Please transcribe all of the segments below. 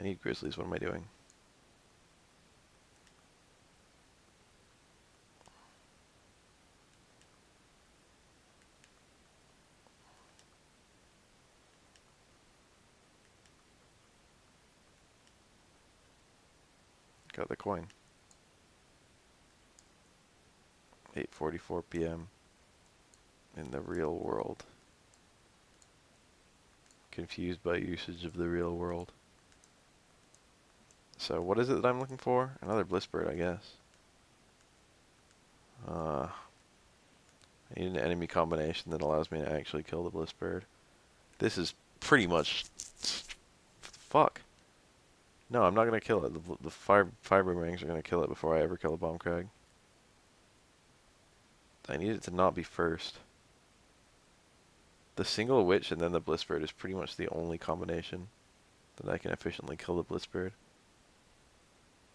I need grizzlies. What am I doing? Got the coin. 8:44 p.m. in the real world. Confused by usage of the real world. So what is it that I'm looking for? Another blissbird, I guess. I need an enemy combination that allows me to actually kill the blissbird. This is pretty much... Fuck. No, I'm not going to kill it. The fiber rings are going to kill it before I ever kill a bomb crag. I need it to not be first. The single witch and then the blissbird is pretty much the only combination that I can efficiently kill the blissbird.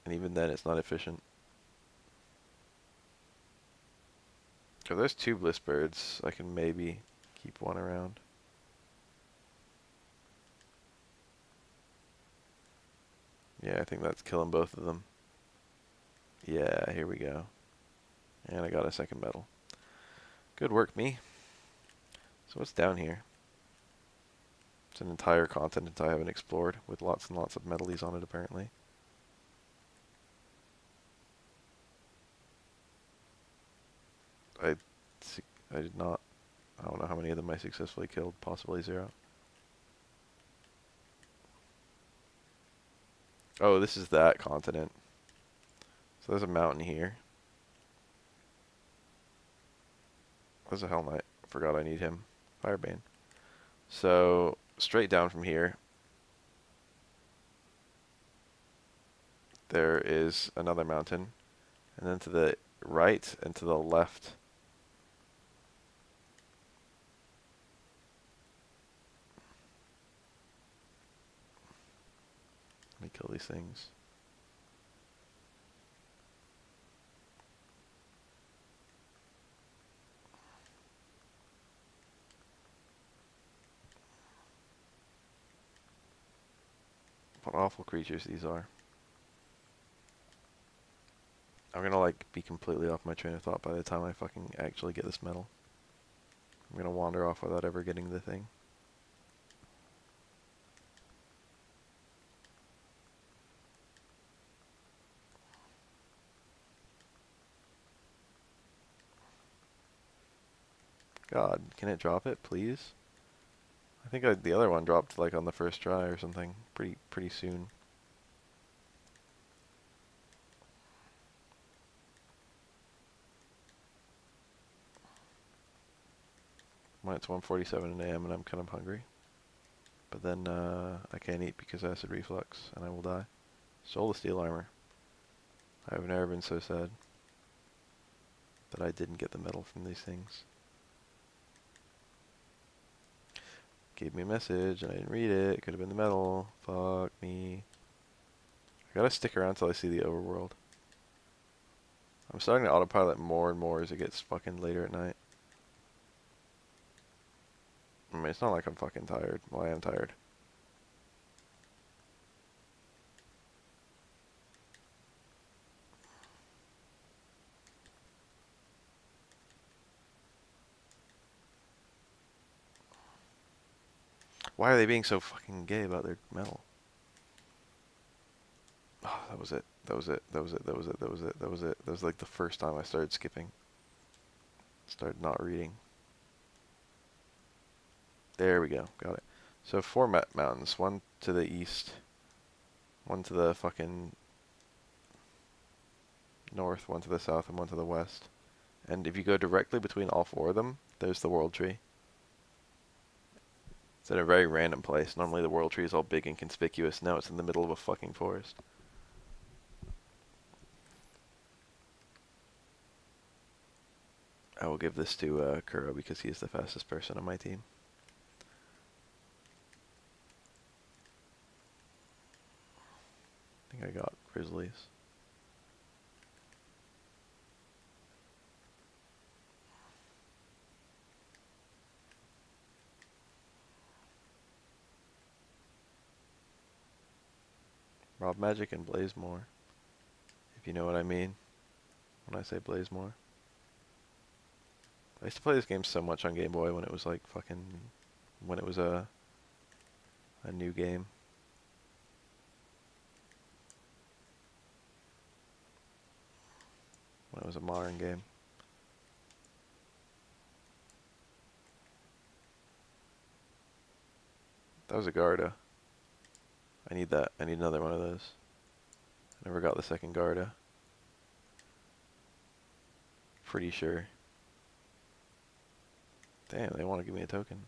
And even then, it's not efficient. If there's 2 blissbirds, I can maybe keep one around. Yeah, I think that's killing both of them. Yeah, here we go. And I got a second medal. Good work, me. So what's down here? It's an entire continent I haven't explored, with lots and lots of medalies on it, apparently. I did not. I don't know how many of them I successfully killed. Possibly 0. Oh, this is that continent. So there's a mountain here. There's a Hell Knight. I forgot I need him. Firebane. So, straight down from here, there is another mountain. And then to the right and to the left, let me kill these things. What awful creatures these are. I'm gonna like be completely off my train of thought by the time I fucking actually get this medal. I'm gonna wander off without ever getting the thing. God, can it drop it, please? I think the other one dropped like on the first try or something. Pretty soon. When it's 1:47 a.m. and I'm kind of hungry. But then I can't eat because of acid reflux and I will die. Stole the steel armor. I've never been so sad that I didn't get the medal from these things. Gave me a message and I didn't read it. It could have been the medal. Fuck me. I gotta stick around till I see the overworld. I'm starting to autopilot more and more as it gets fucking later at night. I mean, it's not like I'm fucking tired. Well, I am tired. Why are they being so fucking gay about their medal? Oh, that was it. That was it. That was it. That was it. That was it. That was it. That was like the first time I started skipping. Started not reading. There we go. Got it. So 4 mountains. One to the east. One to the fucking north. One to the south. And one to the west. And if you go directly between all 4 of them, there's the world tree. It's in a very random place. Normally the world tree is all big and conspicuous. Now it's in the middle of a fucking forest. I will give this to Kuro because he is the fastest person on my team. I think I got grizzlies. Rob Magic and Blazemore, if you know what I mean when I say Blazemore. I used to play this game so much on Game Boy when it was like fucking, when it was a new game. When it was a modern game. That was a Garda. I need that. I need another one of those. I never got the second Garda. Pretty sure. Damn, they want to give me a token.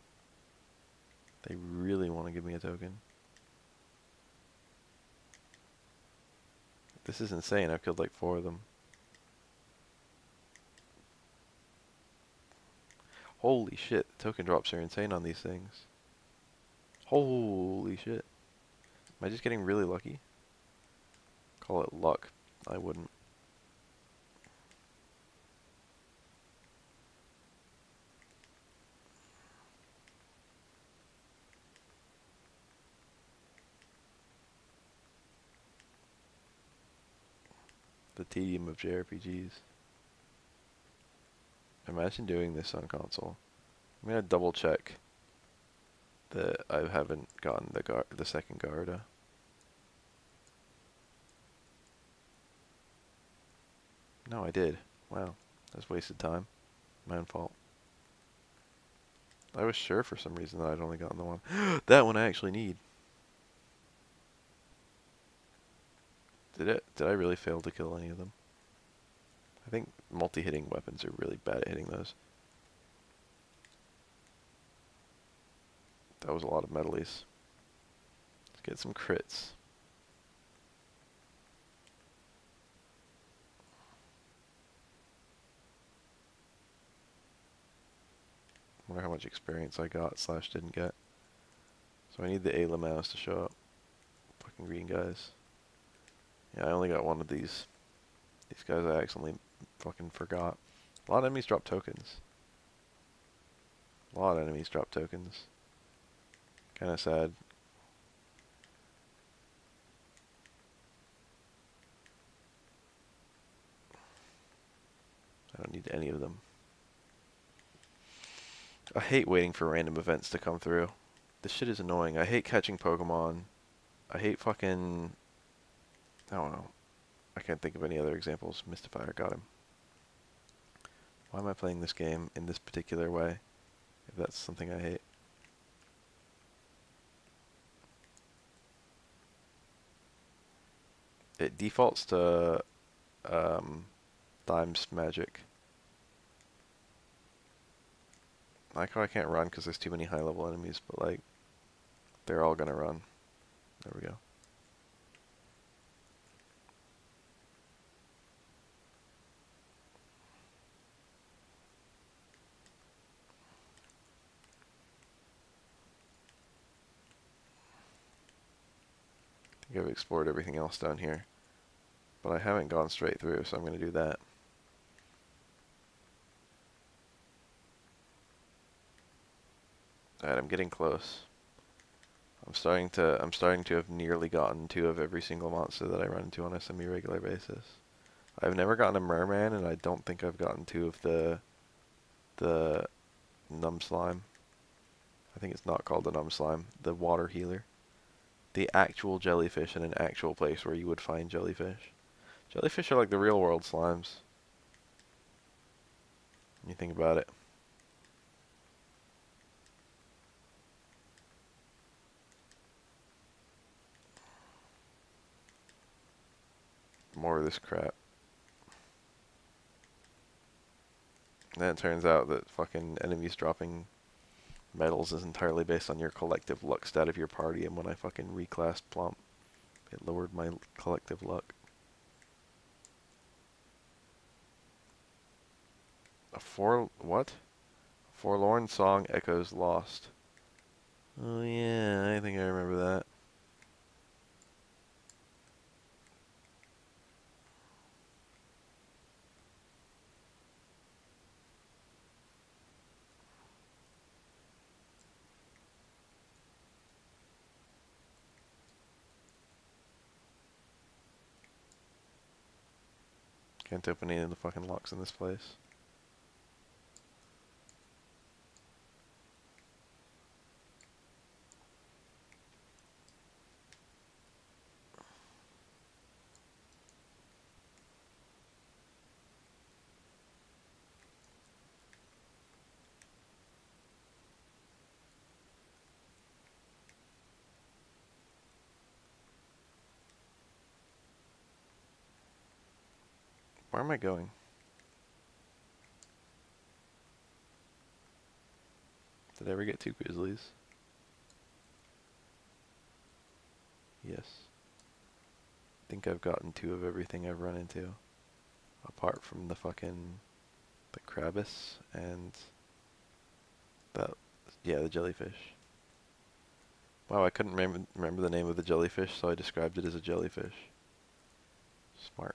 They really want to give me a token. This is insane. I've killed like 4 of them. Holy shit, the token drops are insane on these things. Holy shit. Am I just getting really lucky? Call it luck. I wouldn't. The tedium of JRPGs. Imagine doing this on console. I'm gonna double check that I haven't gotten the second Garda. No, I did. Wow, that's wasted time. My own fault. I was sure for some reason that I'd only gotten the one. That one I actually need. Did I really fail to kill any of them? I think multi-hitting weapons are really bad at hitting those. That was a lot of medleys. Let's get some crits. Wonder how much experience I got / didn't get. So I need the Ayla mouse to show up. Fucking green guys. Yeah, I only got one of these. These guys I accidentally fucking forgot. A lot of enemies drop tokens. A lot of enemies drop tokens. Kinda sad. I don't need any of them. I hate waiting for random events to come through. This shit is annoying. I hate catching Pokemon. I hate fucking... I don't know. I can't think of any other examples. Mystifier, got him. Why am I playing this game in this particular way? If that's something I hate. It defaults to Dime's magic. I like how I can't run because there's too many high level enemies, but like, they're all gonna run. There we go. I think I've explored everything else down here, but I haven't gone straight through, so I'm gonna do that. Alright, I'm getting close. I'm starting to have nearly gotten 2 of every single monster that I run into on a semi-regular basis. I've never gotten a merman, and I don't think I've gotten 2 of the numb slime. I think it's not called the numb slime. The water healer. The actual jellyfish in an actual place where you would find jellyfish. Jellyfish are like the real world slimes. When you think about it. More of this crap. And then it turns out that fucking enemies dropping medals is entirely based on your collective luck stat of your party, and when I fucking reclassed Plump, it lowered my collective luck. What? Forlorn song echoes lost. Oh yeah, I think I remember that. Can't open any of the fucking locks in this place. Where am I going? Did I ever get 2 grizzlies? Yes. I think I've gotten 2 of everything I've run into. Apart from the fucking... the Krabbis and... that... yeah, the jellyfish. Wow, I couldn't remember the name of the jellyfish, so I described it as a jellyfish. Smart.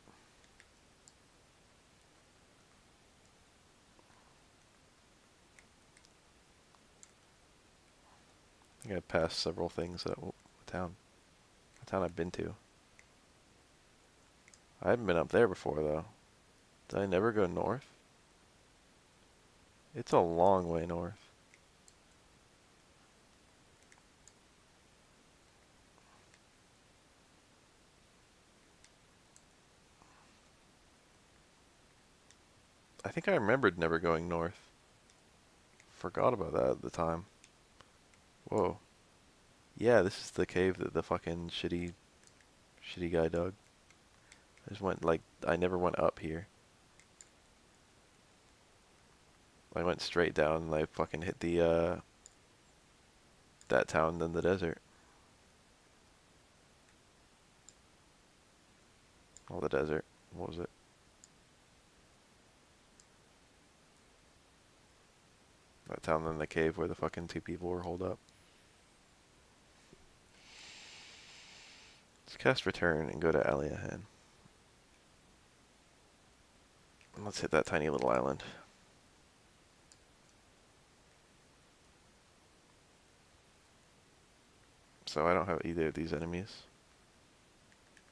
I think I passed several things at a town I've been to. I haven't been up there before, though. Did I never go north? It's a long way north. I think I remembered never going north. Forgot about that at the time. Whoa. Yeah, this is the cave that the fucking shitty guy dug. I just went, like, I never went up here. I went straight down and I fucking hit the, that town, then the desert. Oh, the desert. What was it? That town, then the cave where the fucking 2 people were holed up. Let's cast return and go to Aliahan. Let's hit that tiny little island. So I don't have either of these enemies.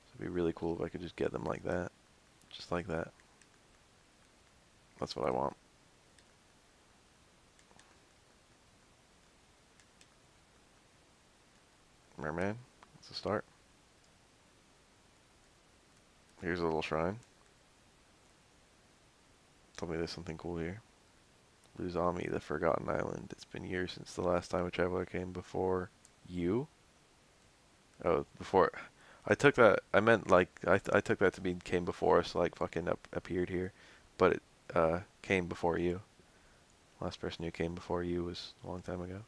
So it'd be really cool if I could just get them like that. Just like that. That's what I want. Merman, that's a start. Here's a little shrine. Tell me there's something cool here. Luzami, the Forgotten Island. It's been years since the last time a traveler came before you. Oh, before. I took that. I meant like I took that to mean came before us, like fucking appeared here, but it came before you. Last person who came before you was a long time ago.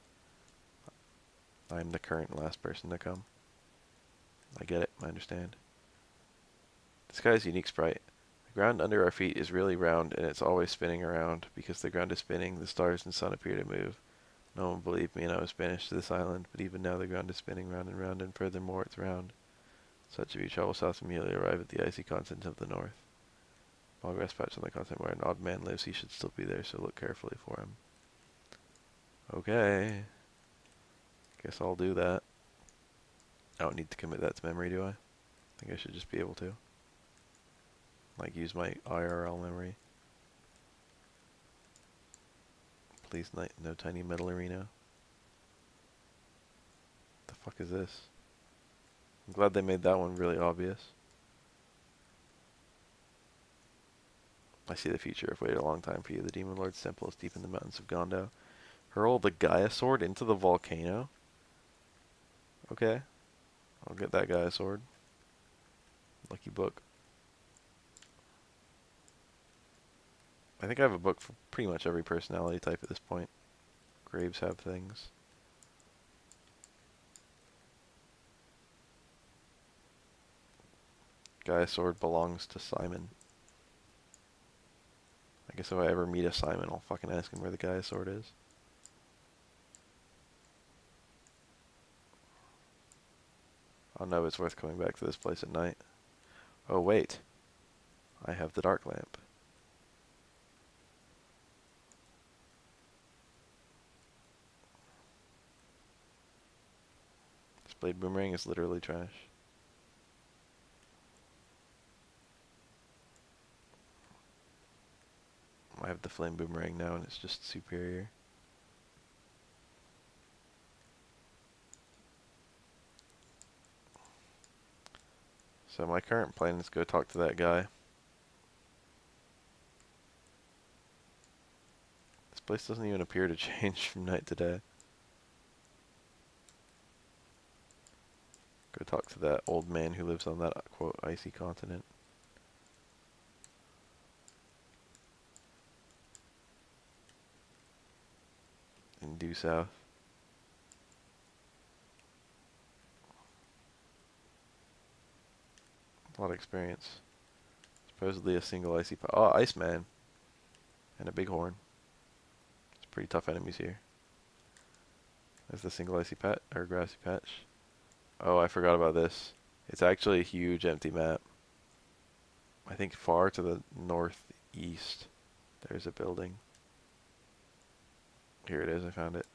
I'm the current last person to come. I get it. I understand. This guy's unique sprite. The ground under our feet is really round, and it's always spinning around. Because the ground is spinning, the stars and sun appear to move. No one believed me, and I was banished to this island, but even now the ground is spinning round, and furthermore it's round. Such of you travel south immediately arrive at the icy continent of the north. Progress patch on the continent where an odd man lives, he should still be there, so look carefully for him. Okay. Guess I'll do that. I don't need to commit that to memory, do I? I think I should just be able to. Like, use my IRL memory. Please, no tiny metal arena. The fuck is this? I'm glad they made that one really obvious. I see the future. I've waited a long time for you. The Demon Lord's temple is deep in the mountains of Gondo. Hurl the Gaia sword into the volcano? Okay. I'll get that Gaia sword. Lucky book. I think I have a book for pretty much every personality type at this point. Graves have things. Gaia sword belongs to Simon. I guess if I ever meet a Simon, I'll fucking ask him where the Gaia sword is. I'll know it's worth coming back to this place at night. Oh wait. I have the dark lamp. This blade boomerang is literally trash. the flame boomerang now, and it's just superior. So my current plan is go talk to that guy. This place doesn't even appear to change from night to day. Go talk to that old man who lives on that, quote, icy continent. In due south. A lot of experience. Supposedly a single icy oh, Iceman. And a bighorn. It's pretty tough enemies here. There's the single icy patch, or grassy patch. Oh, I forgot about this. It's actually a huge empty map. I think far to the northeast, there's a building. Here it is, I found it.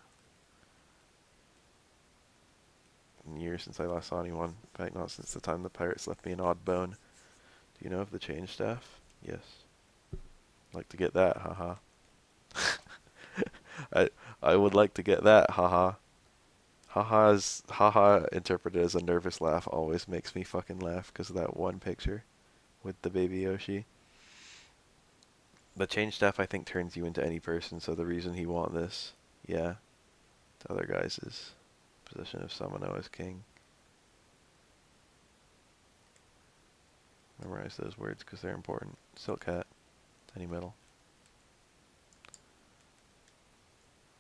Years since I last saw anyone. In fact, not since the time the pirates left me an odd bone. Do you know of the change staff? Yes. Like to get that, haha. I would like to get that, haha. Haha's haha interpreted as a nervous laugh always makes me fucking laugh because of that one picture with the baby Yoshi. The change staff I think turns you into any person, so the reason he want this, yeah. The other guys is possession of Samano as king. Memorize those words because they're important. Silk hat, tiny metal.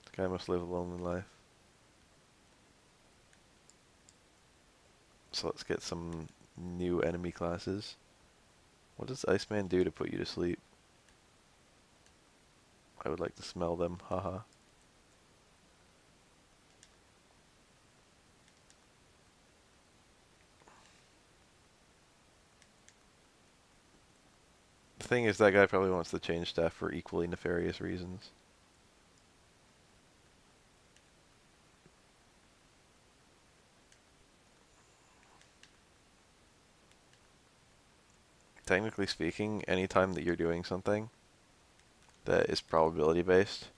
The guy must live a lonely life. So let's get some new enemy classes. What does Iceman do to put you to sleep? I would like to smell them, haha. The thing is, that guy probably wants to change staff for equally nefarious reasons. Technically speaking, anytime that you're doing something that is probability based,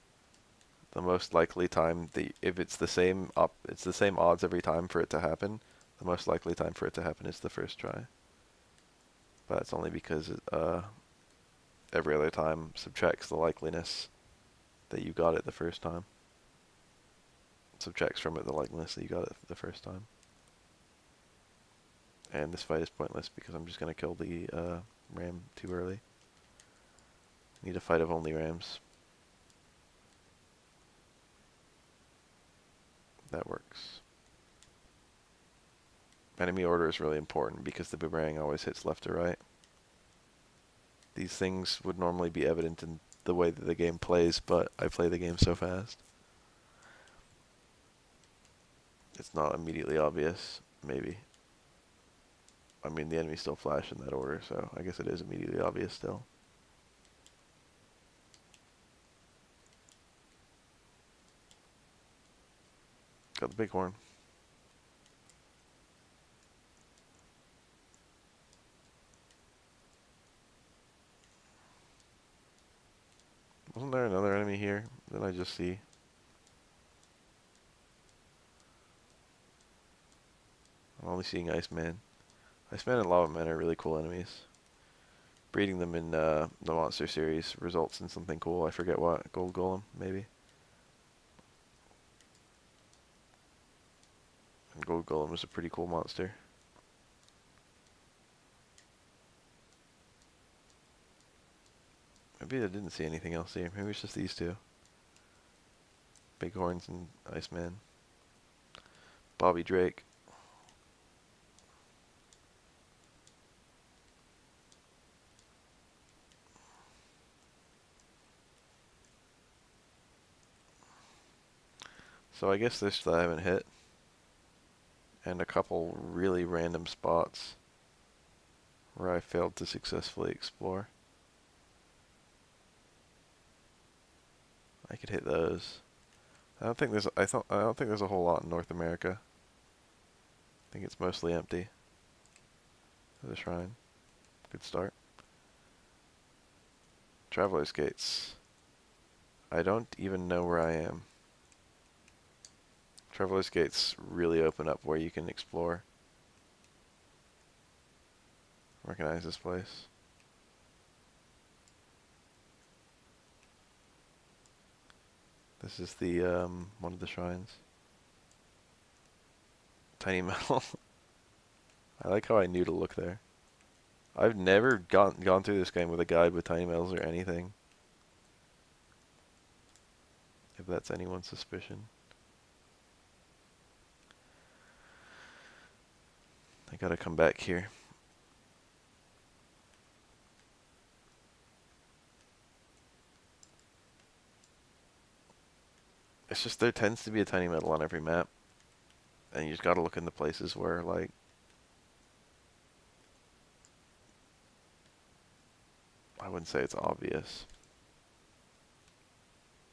the most likely time that if it's the same odds every time for it to happen, the most likely time for it to happen is the first try. But that's only because every other time subtracts the likeliness that you got it the first time. Subtracts from it the likeliness that you got it the first time. And this fight is pointless because I'm just going to kill the ram too early. Need a fight of only rams. That works. Enemy order is really important because the boomerang always hits left or right. These things would normally be evident in the way that the game plays, but I play the game so fast. It's not immediately obvious, maybe. I mean, the enemies still flash in that order, so I guess it is immediately obvious still. Got the bighorn. Wasn't there another enemy here that I just see? I'm only seeing Iceman. Iceman and Lava Man are really cool enemies. Breeding them in the monster series results in something cool. I forget what. Gold Golem, maybe? And Gold Golem is a pretty cool monster. Maybe I didn't see anything else here. Maybe it's just these two. Bighorns and Iceman. Bobby Drake. So I guess this I haven't hit. And a couple really random spots where I failed to successfully explore. I could hit those. I don't think there's a whole lot in North America. I think it's mostly empty. There's a shrine. Good start. Traveler's Gates. I don't even know where I am. Traveler's Gates really open up where you can explore. Recognize this place. This is the, one of the shrines. Tiny metal. I like how I knew to look there. I've never gone through this game with a guide with tiny metals or anything. If that's anyone's suspicion. I gotta come back here. It's just there tends to be a tiny metal on every map. And you just gotta look in the places where, like, I wouldn't say it's obvious.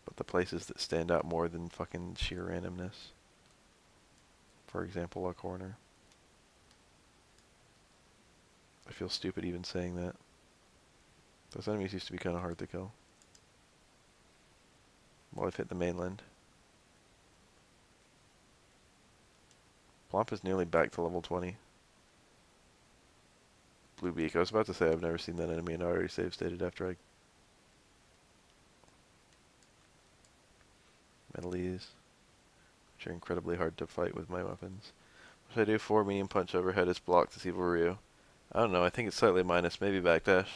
But the places that stand out more than fucking sheer randomness. For example, a corner. I feel stupid even saying that. Those enemies used to be kind of hard to kill. Well, I've hit the mainland. Plomp is nearly back to level 20. Blue Beak. I was about to say I've never seen that enemy and I already save stated after I... Metalies. Which are incredibly hard to fight with my weapons. What should I do? 4 medium punch overhead is blocked to Evil Ryu. I don't know, I think it's slightly minus, maybe backdash.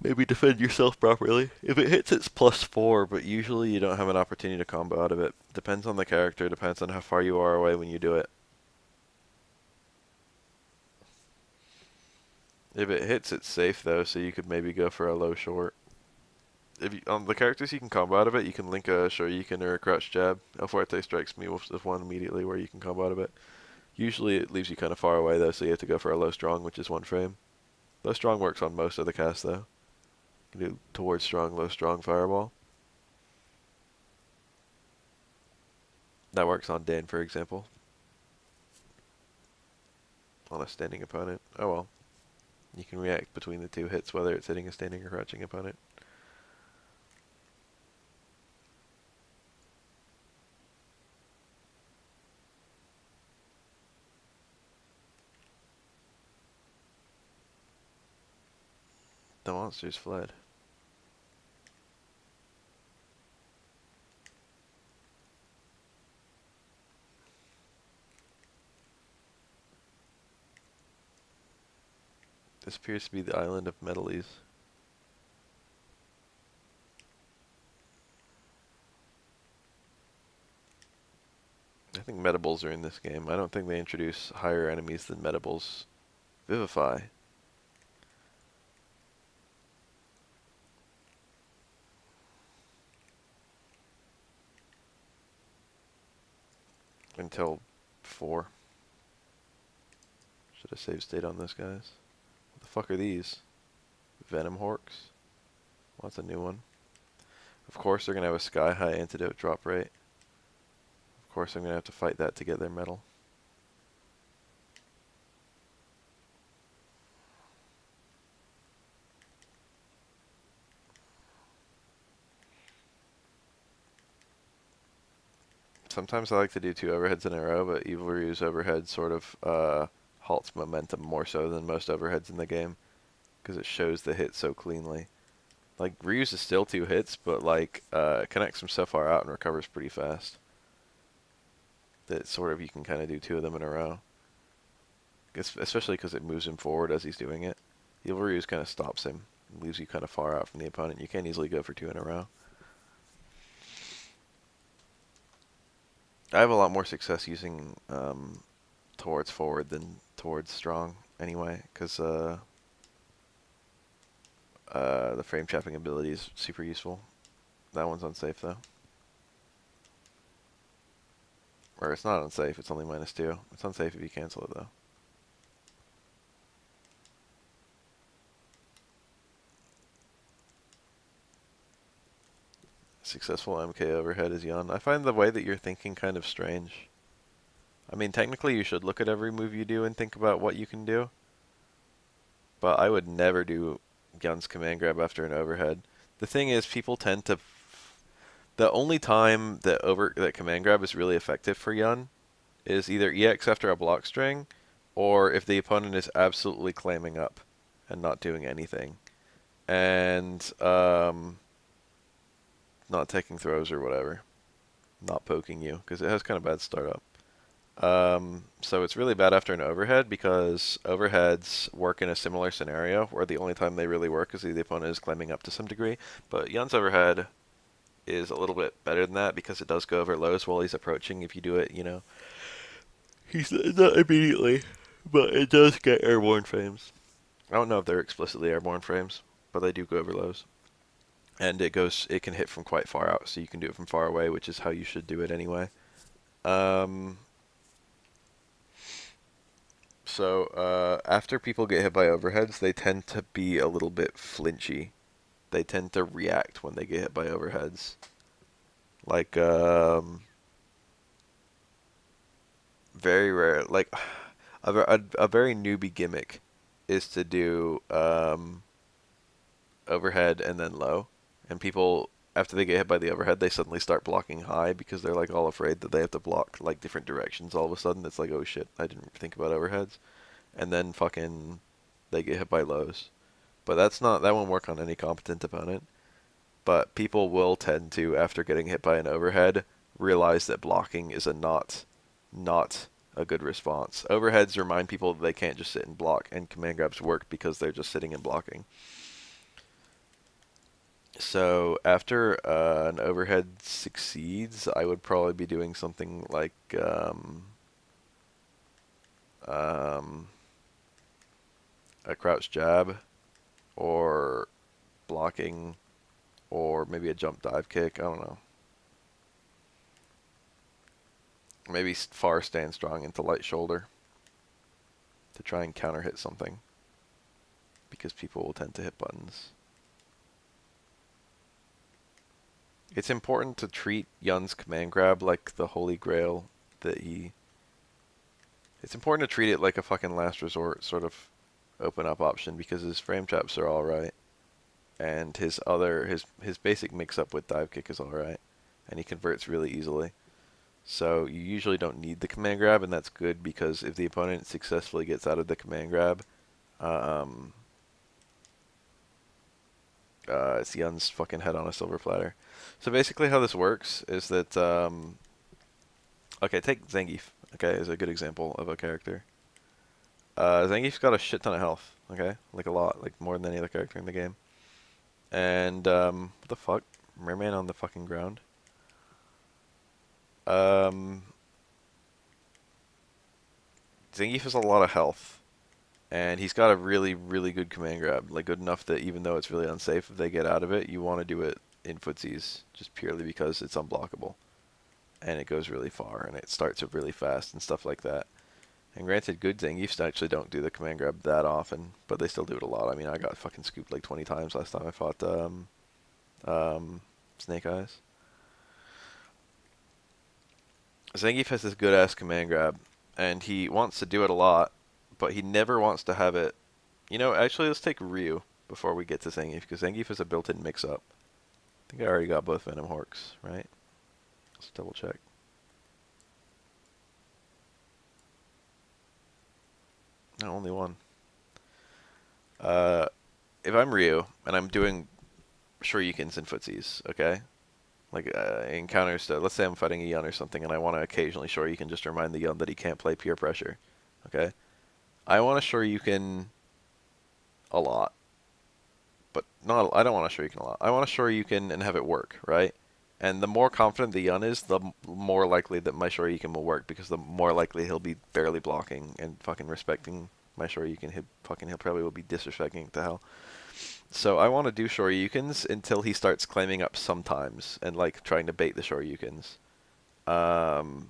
Maybe defend yourself properly. If it hits, it's +4, but usually you don't have an opportunity to combo out of it. Depends on the character, depends on how far you are away when you do it. If it hits, it's safe though, so you could maybe go for a low short. If you, on the characters you can combo out of it, you can link a Shoryuken or a crouch jab. El Fuerte strikes me with one immediately where you can combo out of it. Usually it leaves you kind of far away though, so you have to go for a low strong, which is 1 frame. Low strong works on most of the casts though. You can do towards strong, low strong, fireball. That works on Dan, for example. On a standing opponent. Oh well. You can react between the 2 hits, whether it's hitting a standing or crouching opponent. The monsters fled. This appears to be the island of Metalies. I think Metables are in this game. I don't think they introduce higher enemies than Metables. Vivify. Until 4. Should have saved state on this, guys. What the fuck are these? Venom Horks? Well, that's a new one. Of course they're going to have a sky-high antidote drop rate. Of course I'm going to have to fight that to get their medal. Sometimes I like to do 2 overheads in a row, but Evil Ryu's overhead sort of halts momentum more so than most overheads in the game, because it shows the hit so cleanly. Like, Ryu's is still 2 hits, but like, connects from so far out and recovers pretty fast. That sort of, you can kind of do 2 of them in a row. Especially because it moves him forward as he's doing it. Evil Ryu's kind of stops him, and leaves you kind of far out from the opponent. You can't easily go for 2 in a row. I have a lot more success using towards forward than towards strong anyway, because the frame trapping ability is super useful. That one's unsafe though. Or it's not unsafe, it's only -2. It's unsafe if you cancel it though. Successful MK overhead is Yon. I find the way that you're thinking kind of strange. I mean, technically you should look at every move you do and think about what you can do. But I would never do Yon's command grab after an overhead. The thing is, people tend to. The only time that command grab is really effective for Yun is either EX after a block string, or if the opponent is absolutely clamming up and not doing anything, and not taking throws or whatever, not poking you because it has kind of bad startup. So it's really bad after an overhead because overheads work in a similar scenario where the only time they really work is if the opponent is climbing up to some degree. But Yun's overhead is a little bit better than that because it does go over lows while he's approaching. If you do it, he's not immediately, but it does get airborne frames. I don't know if they're explicitly airborne frames, but they do go over lows. And it can hit from quite far out, so you can do it from far away, which is how you should do it anyway. So after people get hit by overheads, they tend to be a little bit flinchy. They tend to react when they get hit by overheads. Like, very rare. Like, a very newbie gimmick is to do overhead and then low. And people, after they get hit by the overhead, they suddenly start blocking high because they're like all afraid that they have to block like different directions all of a sudden. It's like, oh shit, I didn't think about overheads. And then fucking they get hit by lows. But that won't work on any competent opponent. But people will tend to, after getting hit by an overhead, realize that blocking is not a good response. Overheads remind people that they can't just sit and block, and command grabs work because they're just sitting and blocking. So after an overhead succeeds, I would probably be doing something like a crouch jab, or blocking, or maybe a jump dive kick. I don't know. Maybe far stand strong into light shoulder to try and counter hit something, because people will tend to hit buttons. It's important to treat Yun's command grab like the holy grail that he... It's important to treat it like a fucking last resort sort of open up option, because his frame traps are alright. And his basic mix up with dive kick is alright. And he converts really easily. So you usually don't need the command grab, and that's good because if the opponent successfully gets out of the command grab, it's Yun's fucking head on a silver platter. So basically how this works is that, okay, take Zangief, okay, as a good example of a character. Zangief's got a shit ton of health, okay? Like a lot, like more than any other character in the game. And, what the fuck? Merman on the fucking ground. Zangief has a lot of health. And he's got a really, really good command grab. Like, good enough that even though it's really unsafe if they get out of it, you want to do it in footsies, just purely because it's unblockable. And it goes really far, and it starts up really fast and stuff like that. And granted, good Zangiefs actually don't do the command grab that often, but they still do it a lot. I mean, I got fucking scooped like 20 times last time I fought Snake Eyes. Zangief has this good-ass command grab, and he wants to do it a lot, but he never wants to have it... actually, let's take Ryu before we get to Zangief, because Zangief is a built-in mix-up. I think I already got both Venom Horks, right? Let's double check. No, only one. If I'm Ryu, and I'm doing Shoryukens and footsies, okay? Like, encounters to... Let's say I'm fighting a Yun or something, and I want to occasionally Shoryuken just to remind the Yun that he can't play pure pressure, okay? I want to Shoryuken a lot. But I don't want to Shoryuken a lot. I want to Shoryuken and have it work, right? And the more confident the Yun is, the more likely that my Shoryuken will work, because the more likely he'll be barely blocking and fucking respecting my Shoryuken. He'll probably will be disrespecting it to hell. So I want to do Shoryukens until he starts claiming up sometimes and like trying to bait the Shoryukens. And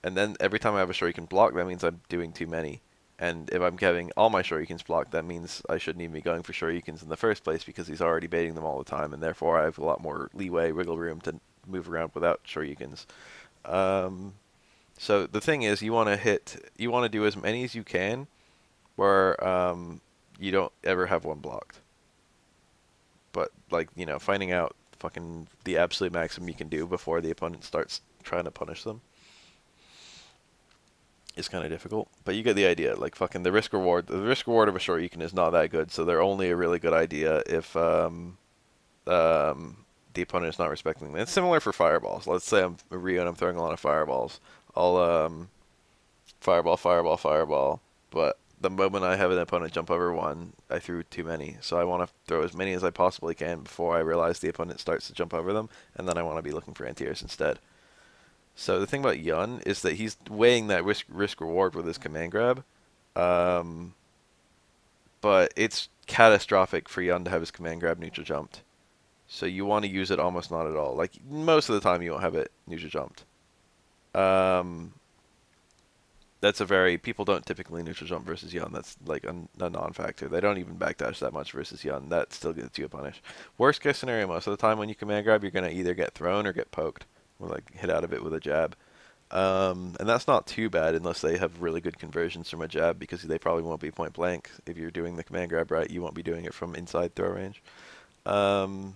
then every time I have a Shoryuken block, that means I'm doing too many. And if I'm having all my Shoryukens blocked, that means I shouldn't even be going for Shoryukens in the first place, because he's already baiting them all the time, and therefore I have a lot more leeway, wiggle room to move around without Shoryukens. So the thing is, you want to do as many as you can, where you don't ever have one blocked. But like, finding out fucking the absolute maximum you can do before the opponent starts trying to punish them is kind of difficult. But you get the idea. Like fucking the risk reward of a short Yukon is not that good, so they're only a really good idea if the opponent is not respecting them. It's similar for fireballs. Let's say I'm a Ryu and I'm throwing a lot of fireballs. I'll fireball, fireball, fireball. But the moment I have an opponent jump over one, I threw too many. So I want to throw as many as I possibly can before I realize the opponent starts to jump over them, and then I want to be looking for anti-airs instead. So the thing about Yun is that he's weighing that risk reward with his command grab, um, but it's catastrophic for Yun to have his command grab neutral jumped. So you want to use it almost not at all. Like most of the time, you won't have it neutral jumped. Um, that's people don't typically neutral jump versus Yun. That's like a non-factor. They don't even backdash that much versus Yun. That still gets you a punish. Worst case scenario, most of the time when you command grab, you're gonna either get thrown or get poked, or like hit out of it with a jab. And that's not too bad unless they have really good conversions from a jab, because they probably won't be point blank. If you're doing the command grab right, you won't be doing it from inside throw range. Um,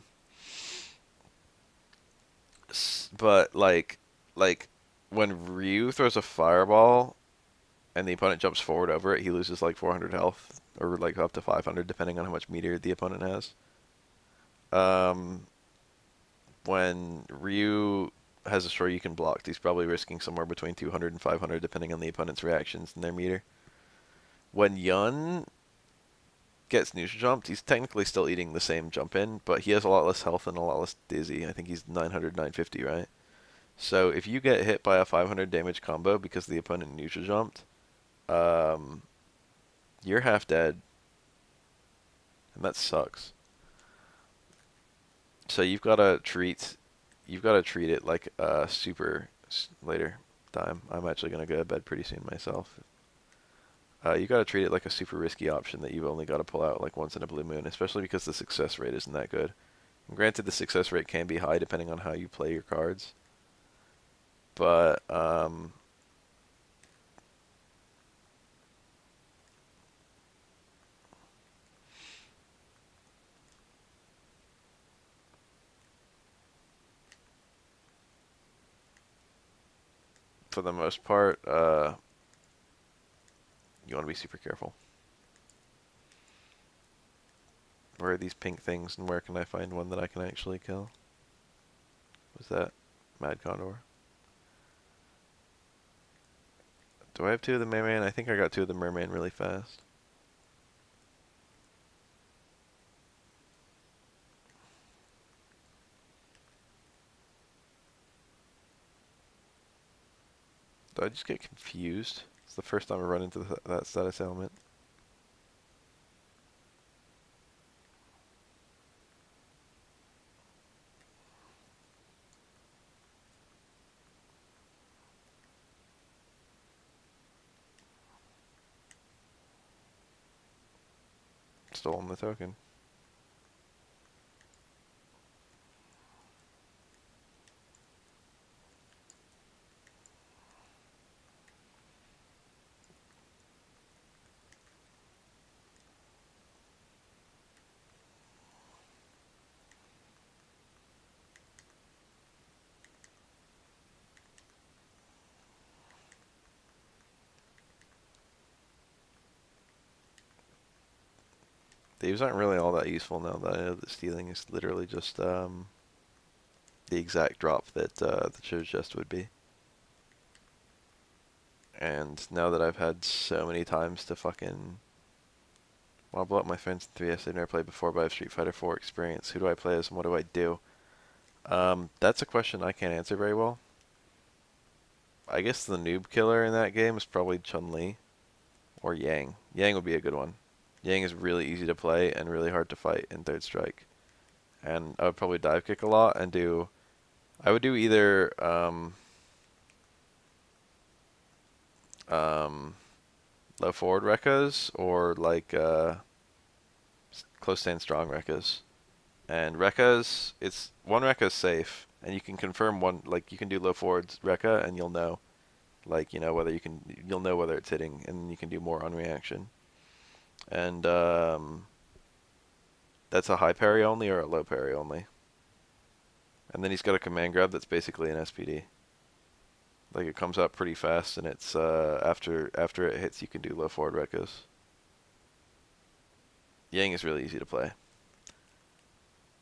but like when Ryu throws a fireball and the opponent jumps forward over it, he loses like 400 health, or like up to 500 depending on how much meter the opponent has. Um, when Ryu has a short you can block, he's probably risking somewhere between 200 and 500 depending on the opponent's reactions and their meter. When Yun gets neutral jumped, he's technically still eating the same jump in, but he has a lot less health and a lot less dizzy. I think he's 900, 950, right? So if you get hit by a 500 damage combo because the opponent neutral jumped, um, you're half dead, and that sucks. So you've got to treat it like a super later time. I'm actually gonna go to bed pretty soon myself. You got to treat it like a super risky option that you've only got to pull out like once in a blue moon, especially because the success rate isn't that good. And granted, the success rate can be high depending on how you play your cards, but for the most part, you want to be super careful. Where are these pink things, and where can I find one that I can actually kill? Was that Mad Condor? Do I have two of the Merman? I think I got two of the Merman really fast. Do I just get confused? It's the first time I run into that status element. Stolen the token. Thieves aren't really all that useful now that I know that stealing is literally just the exact drop that the Choose Just would be. And now that I've had so many times to fucking wobble up my friends in 3S, they've never played before, but I have Street Fighter 4 experience. Who do I play as and what do I do? That's a question I can't answer very well. I guess the noob killer in that game is probably Chun-Li or Yang. Yang would be a good one. Yang is really easy to play and really hard to fight in Third Strike. And I would probably dive kick a lot and I would do either low forward Rekkas or like close stand strong Rekkas. And Rekkas, it's one Rekka is safe, and you can confirm one, like you can do low forwards Rekka and you'll know, like whether you'll know whether it's hitting, and you can do more on reaction. And That's a high parry only or a low parry only. And then he's got a command grab that's basically an SPD. Like it comes up pretty fast, and it's after it hits, you can do low forward recos. Yang is really easy to play.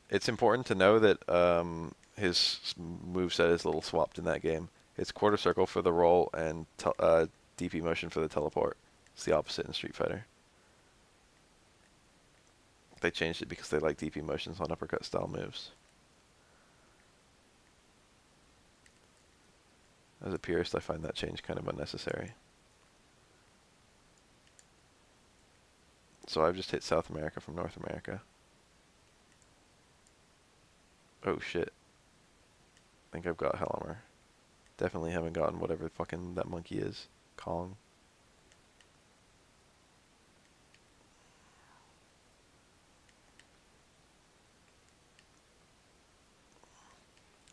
It's important to know that his moveset is a little swapped in that game. It's quarter circle for the roll and DP motion for the teleport. It's the opposite in Street Fighter. They changed it because they like DP motions on uppercut style moves. As a purist, I find that change kind of unnecessary. So I've just hit South America from North America. Oh shit. I think I've got Helmer. Definitely haven't gotten whatever fucking that monkey is. Kong.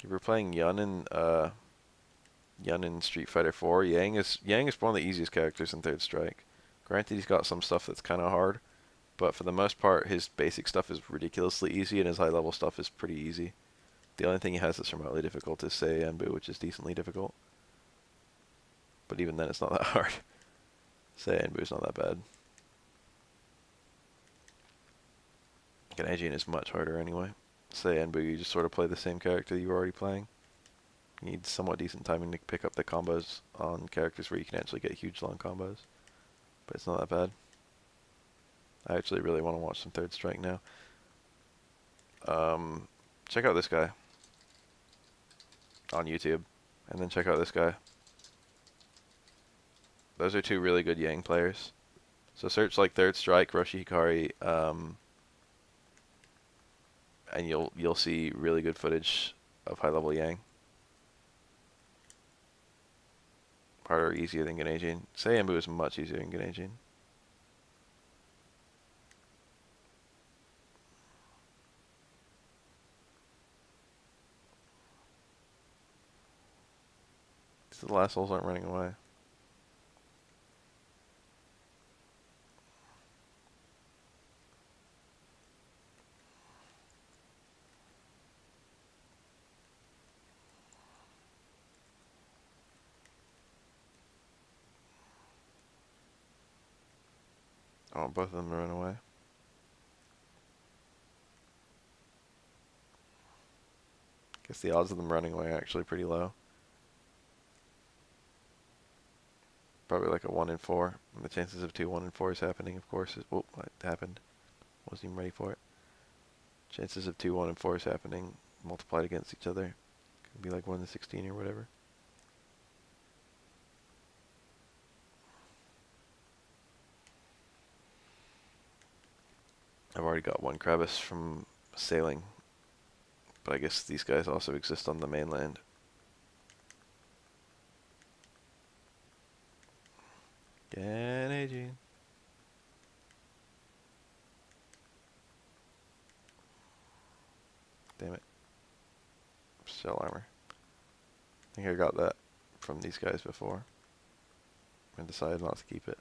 If we're playing Yun in Street Fighter 4, Yang is one of the easiest characters in Third Strike. Granted, he's got some stuff that's kind of hard, but for the most part, his basic stuff is ridiculously easy, and his high-level stuff is pretty easy. The only thing he has that's remotely difficult is Sei Enbu, which is decently difficult. But even then, it's not that hard. Sei Enbu's not that bad. Ganajin is much harder anyway. Sei Enbu, you just sort of play the same character you were already playing. You need somewhat decent timing to pick up the combos on characters where you can actually get huge long combos. But it's not that bad. I actually really want to watch some Third Strike now. Check out this guy on YouTube, and then check out this guy. Those are two really good Yang players. So search like Third Strike, Roshi Hikari, and you'll see really good footage of high level Yang. Harder or easier than Ganajin. Sei Enbu is much easier than Ganajin. The last souls aren't running away. I want both of them to run away. Guess the odds of them running away are actually pretty low. Probably like a 1 in 4. And the chances of 2 1 in 4s happening, of course, is... Oh, it happened. Wasn't even ready for it. Chances of 2 1 in 4s happening multiplied against each other. Could be like 1 in 16 or whatever. I've already got 1 Krabus from sailing. But I guess these guys also exist on the mainland. Ganajin. Damn it. Cell armor. I think I got that from these guys before. I decided not to keep it.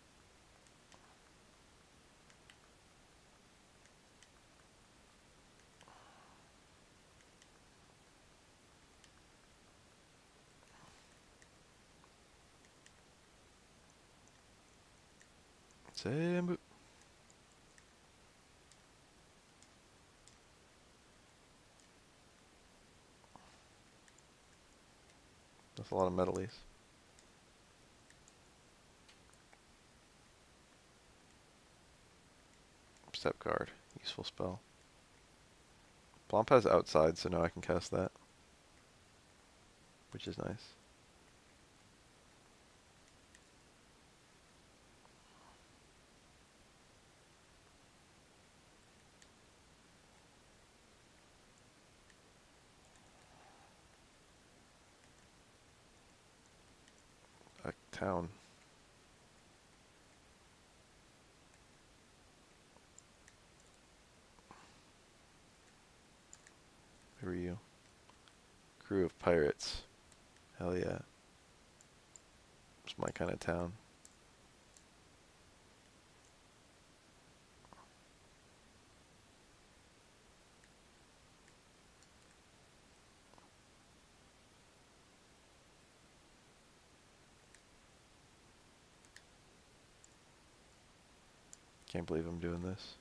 Sambu. That's a lot of metalies. Step guard. Useful spell. Blomp has outside, so now I can cast that. Which is nice. A town. Who are you? Crew of pirates. Hell yeah. It's my kind of town. Can't believe I'm doing this.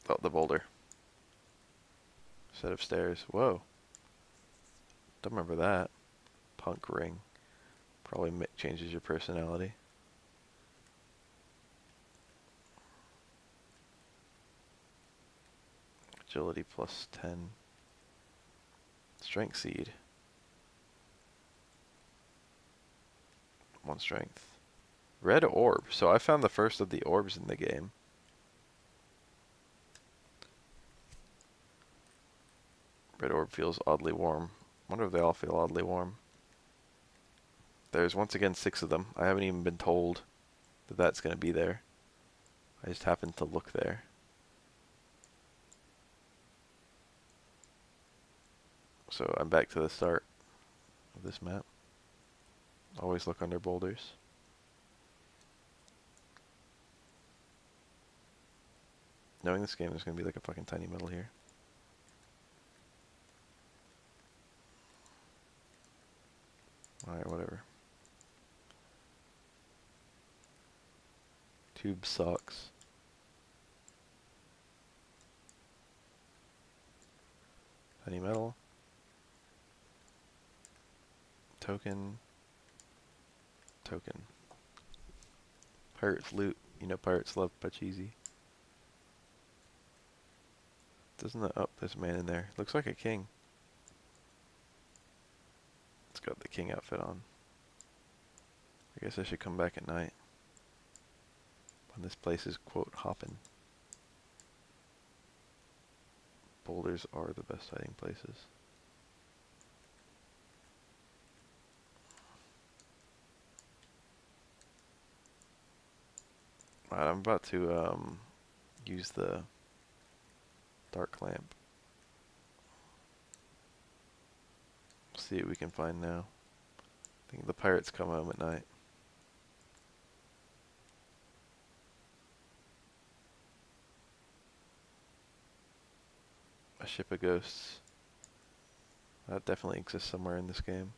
Oh, the boulder. Set of stairs. Whoa. Don't remember that. Punk ring. Probably changes your personality. Agility plus 10. Strength seed. 1 strength. Red orb. So I found the first of the orbs in the game. Red orb feels oddly warm. Wonder if they all feel oddly warm. There's once again 6 of them. I haven't even been told that that's going to be there. I just happened to look there. So I'm back to the start of this map. Always look under boulders. Knowing this game, there's going to be like a fucking tiny metal here. Alright, whatever. Tube socks. Tiny metal. Token. Token. Pirates loot. You know pirates love Pachisi. Doesn't that... Oh, there's a man in there. Looks like a king. It's got the king outfit on. I guess I should come back at night. When this place is, quote, hoppin'. Boulders are the best hiding places. Alright, I'm about to use the dark lamp. See what we can find now. I think the pirates come home at night. A ship of ghosts. That definitely exists somewhere in this game.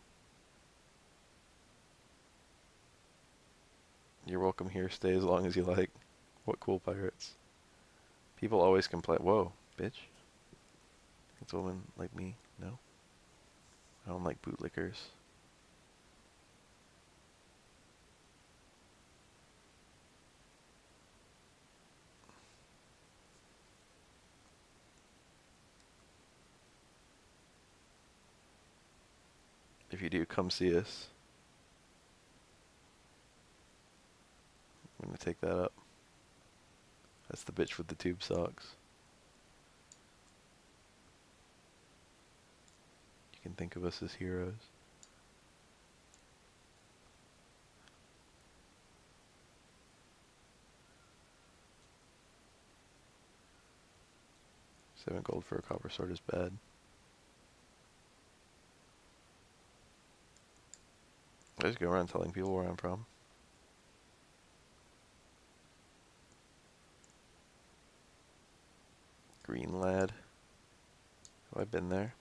You're welcome here. Stay as long as you like. What cool pirates. People always complain. Whoa, bitch. It's a woman like me. No. I don't like bootlickers. If you do, come see us. I'm gonna take that up. That's the bitch with the tube socks. You can think of us as heroes. $7 gold for a copper sword is bad. I just go around telling people where I'm from. Green lad. Have I been there?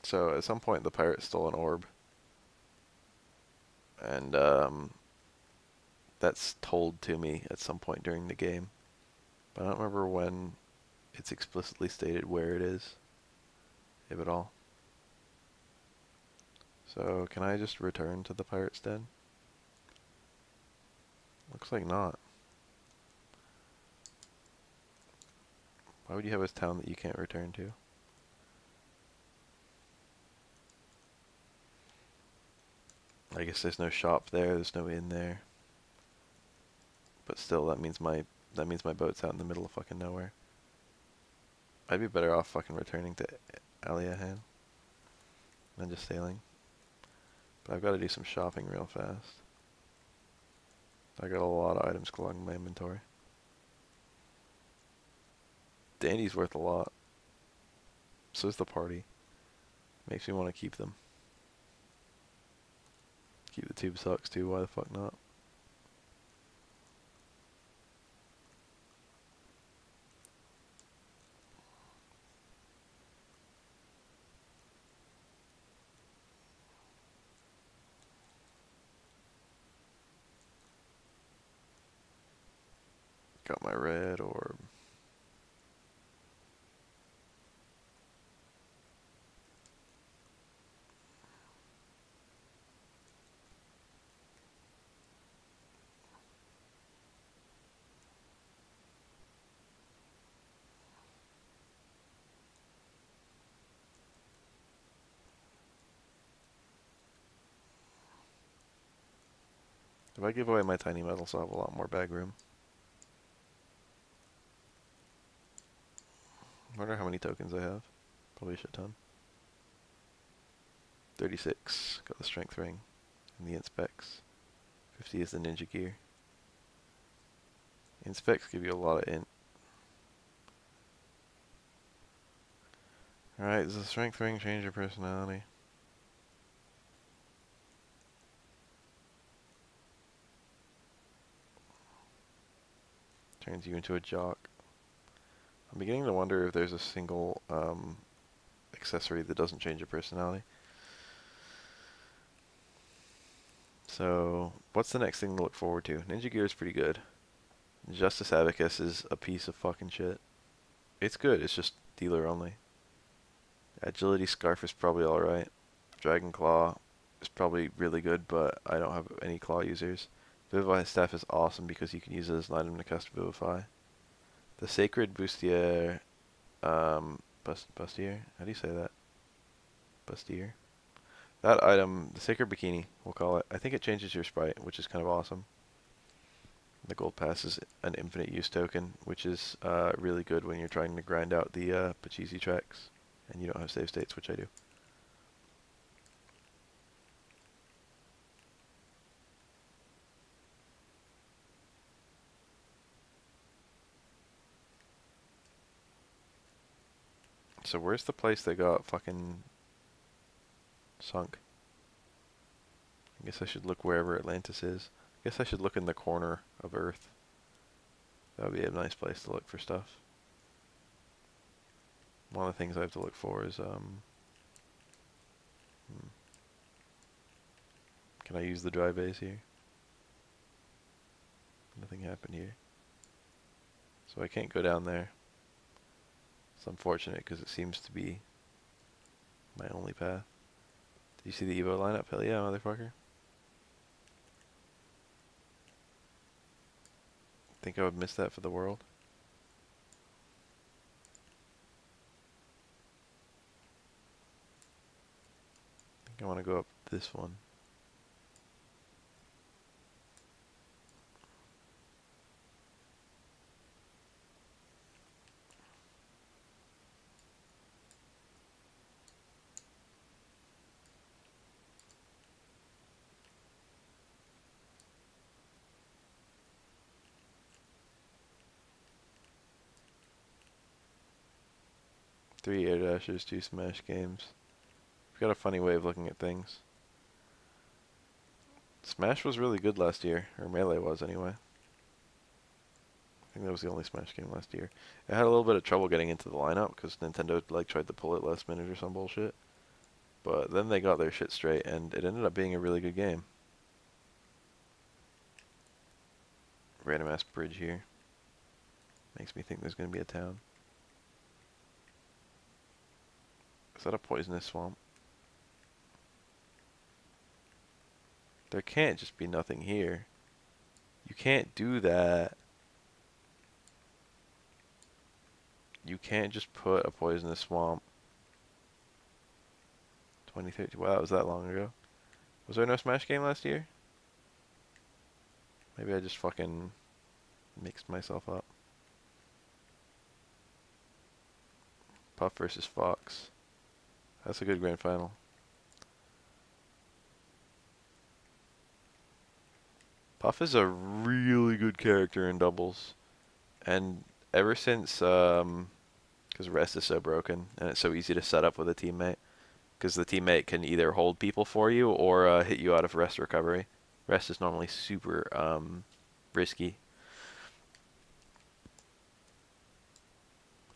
So at some point the pirate stole an orb. And that's told to me at some point during the game. But I don't remember when it's explicitly stated where it is, if at all. So can I just return to the pirate's den? Looks like not. Why would you have a town that you can't return to? I guess there's no shop there, there's no inn there. But still, that means my boat's out in the middle of fucking nowhere. I'd be better off fucking returning to Aliahan. Ninja sailing. But I've got to do some shopping real fast. I got a lot of items clogging my inventory. Dandy's worth a lot. So is the party. Makes me want to keep them. Keep the tube socks too, why the fuck not? Got my red orb. If I give away my tiny metals, I'll have a lot more bag room. Wonder how many tokens I have. Probably a shit ton. 36. Got the strength ring. And the inspects. 50 is the ninja gear. Inspects give you a lot of int. Alright, does the strength ring change your personality? Turns you into a jock. I'm beginning to wonder if there's a single accessory that doesn't change your personality. So, what's the next thing to look forward to? Ninja gear is pretty good. Justice Abacus is a piece of fucking shit. It's good, it's just dealer only. Agility Scarf is probably alright. Dragon Claw is probably really good, but I don't have any claw users. Vivify Staff is awesome because you can use it as an item to cast Vivify. The Sacred Bustier, Bustier? How do you say that? Bustier? That item, the Sacred Bikini, we'll call it. I think it changes your sprite, which is kind of awesome. The Gold Pass is an infinite use token, which is really good when you're trying to grind out the Pachisi tracks, and you don't have save states, which I do. So where's the place that got fucking sunk? I guess I should look wherever Atlantis is. I guess I should look in the corner of Earth. That would be a nice place to look for stuff. One of the things I have to look for is, can I use the dry base here? Nothing happened here. So I can't go down there. It's unfortunate because it seems to be my only path. Did you see the Evo lineup? Hell yeah, motherfucker. Think I would miss that for the world? I think I want to go up this one. Three air dashers, 2 smash games. We've got a funny way of looking at things. Smash was really good last year, or Melee was anyway. I think that was the only Smash game last year. It had a little bit of trouble getting into the lineup because Nintendo like tried to pull it last minute or some bullshit. But then they got their shit straight and it ended up being a really good game. Random ass bridge here. Makes me think there's gonna be a town. Is that a poisonous swamp? There can't just be nothing here. You can't do that. You can't just put a poisonous swamp. 2013. Wow, that was that long ago. Was there no Smash game last year? Maybe I just fucking mixed myself up. Puff versus Fox. That's a good grand final. Puff is a really good character in doubles, and ever since, because rest is so broken and it's so easy to set up with a teammate, because the teammate can either hold people for you or hit you out of rest recovery. Rest is normally super risky,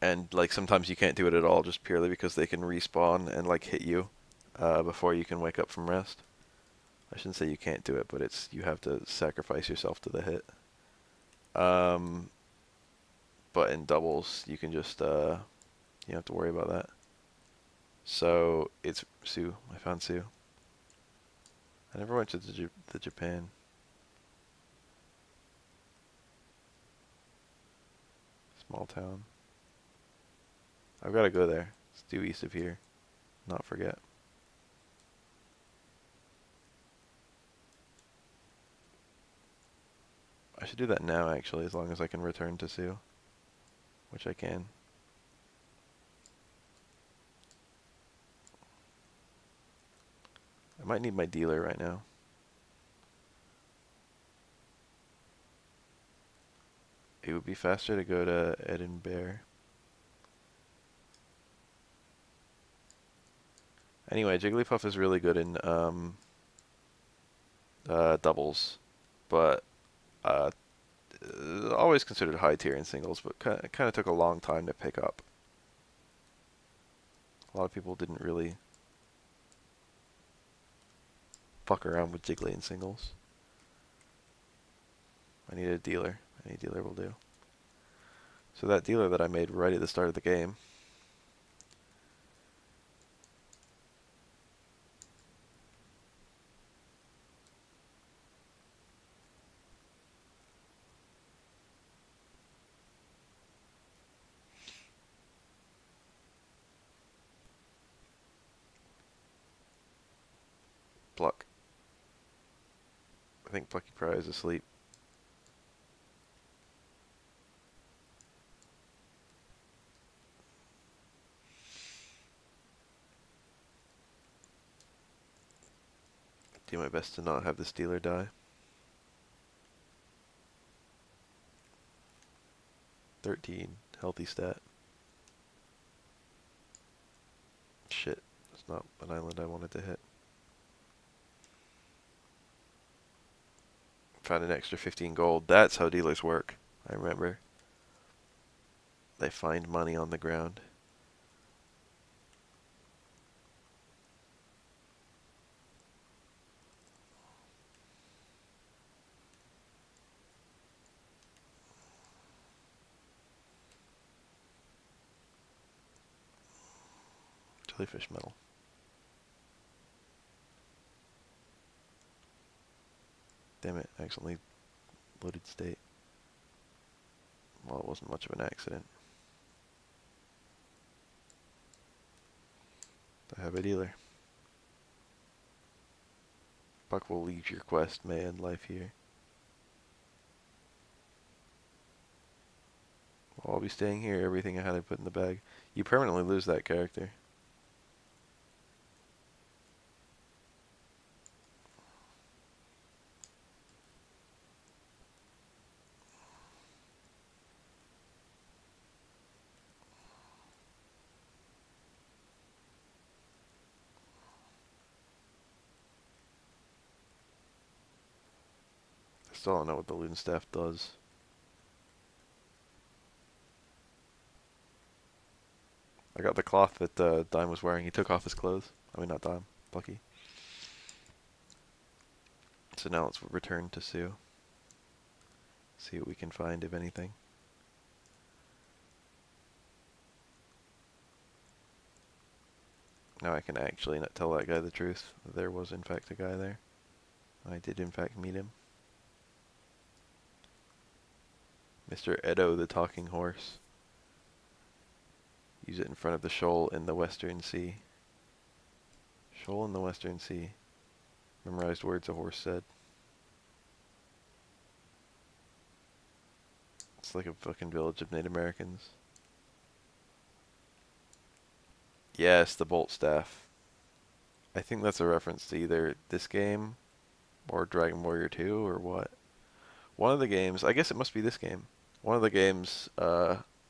and like sometimes you can't do it at all just purely because they can respawn and like hit you before you can wake up from rest. I shouldn't say you can't do it, but it's you have to sacrifice yourself to the hit. Um, but in doubles, you can just you don't have to worry about that. So it's Sue. I found Sue. I never went to the Japan. Small town. I've got to go there. It's due east of here. Not forget. I should do that now, actually, as long as I can return to Sue. Which I can. I might need my dealer right now. It would be faster to go to Edinburgh. Anyway, Jigglypuff is really good in doubles, but always considered high tier in singles, but kind of took a long time to pick up. A lot of people didn't really fuck around with Jiggly in singles. I need a dealer. Any dealer will do. So that dealer that I made right at the start of the game, Pluck. I think Plucky probably is asleep. Do my best to not have this dealer die. 13. Healthy stat. Shit. That's not an island I wanted to hit. Found an extra 15 gold. That's how dealers work. I remember. They find money on the ground. Jellyfish metal. Damn it, accidentally loaded state. Well, it wasn't much of an accident. I have a dealer. Buck will leave your quest, may end life here. Well, I'll be staying here, everything I had I put in the bag. You permanently lose that character. I still don't know what the Loon Staff does. I got the cloth that Dime was wearing. He took off his clothes. I mean, not Dime. Plucky. So now let's return to Sue. See what we can find, if anything. Now I can actually not tell that guy the truth. There was in fact a guy there. I did in fact meet him. Mr. Edo the Talking Horse. Use it in front of the shoal in the Western Sea. Shoal in the Western Sea. Memorized words a horse said. It's like a fucking village of Native Americans. Yes, the Bolt Staff. I think that's a reference to either this game or Dragon Warrior 2 or what. One of the games, I guess it must be this game. One of the games,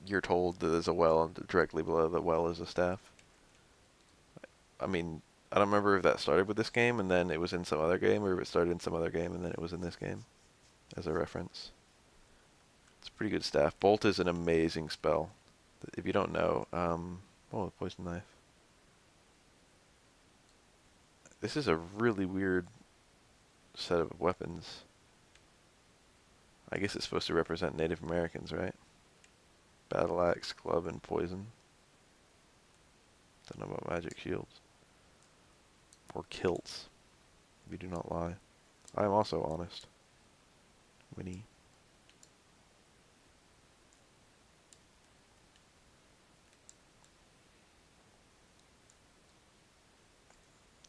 you're told that there's a well, and directly below the well is a staff. I mean, I don't remember if that started with this game and then it was in some other game, or if it started in some other game and then it was in this game as a reference. It's a pretty good staff. Bolt is an amazing spell. If you don't know, oh, poison knife. This is a really weird set of weapons. I guess it's supposed to represent Native Americans, right? Battle axe, club, and poison. Don't know about magic shields. Or kilts. We do not lie. I am also honest. Winnie.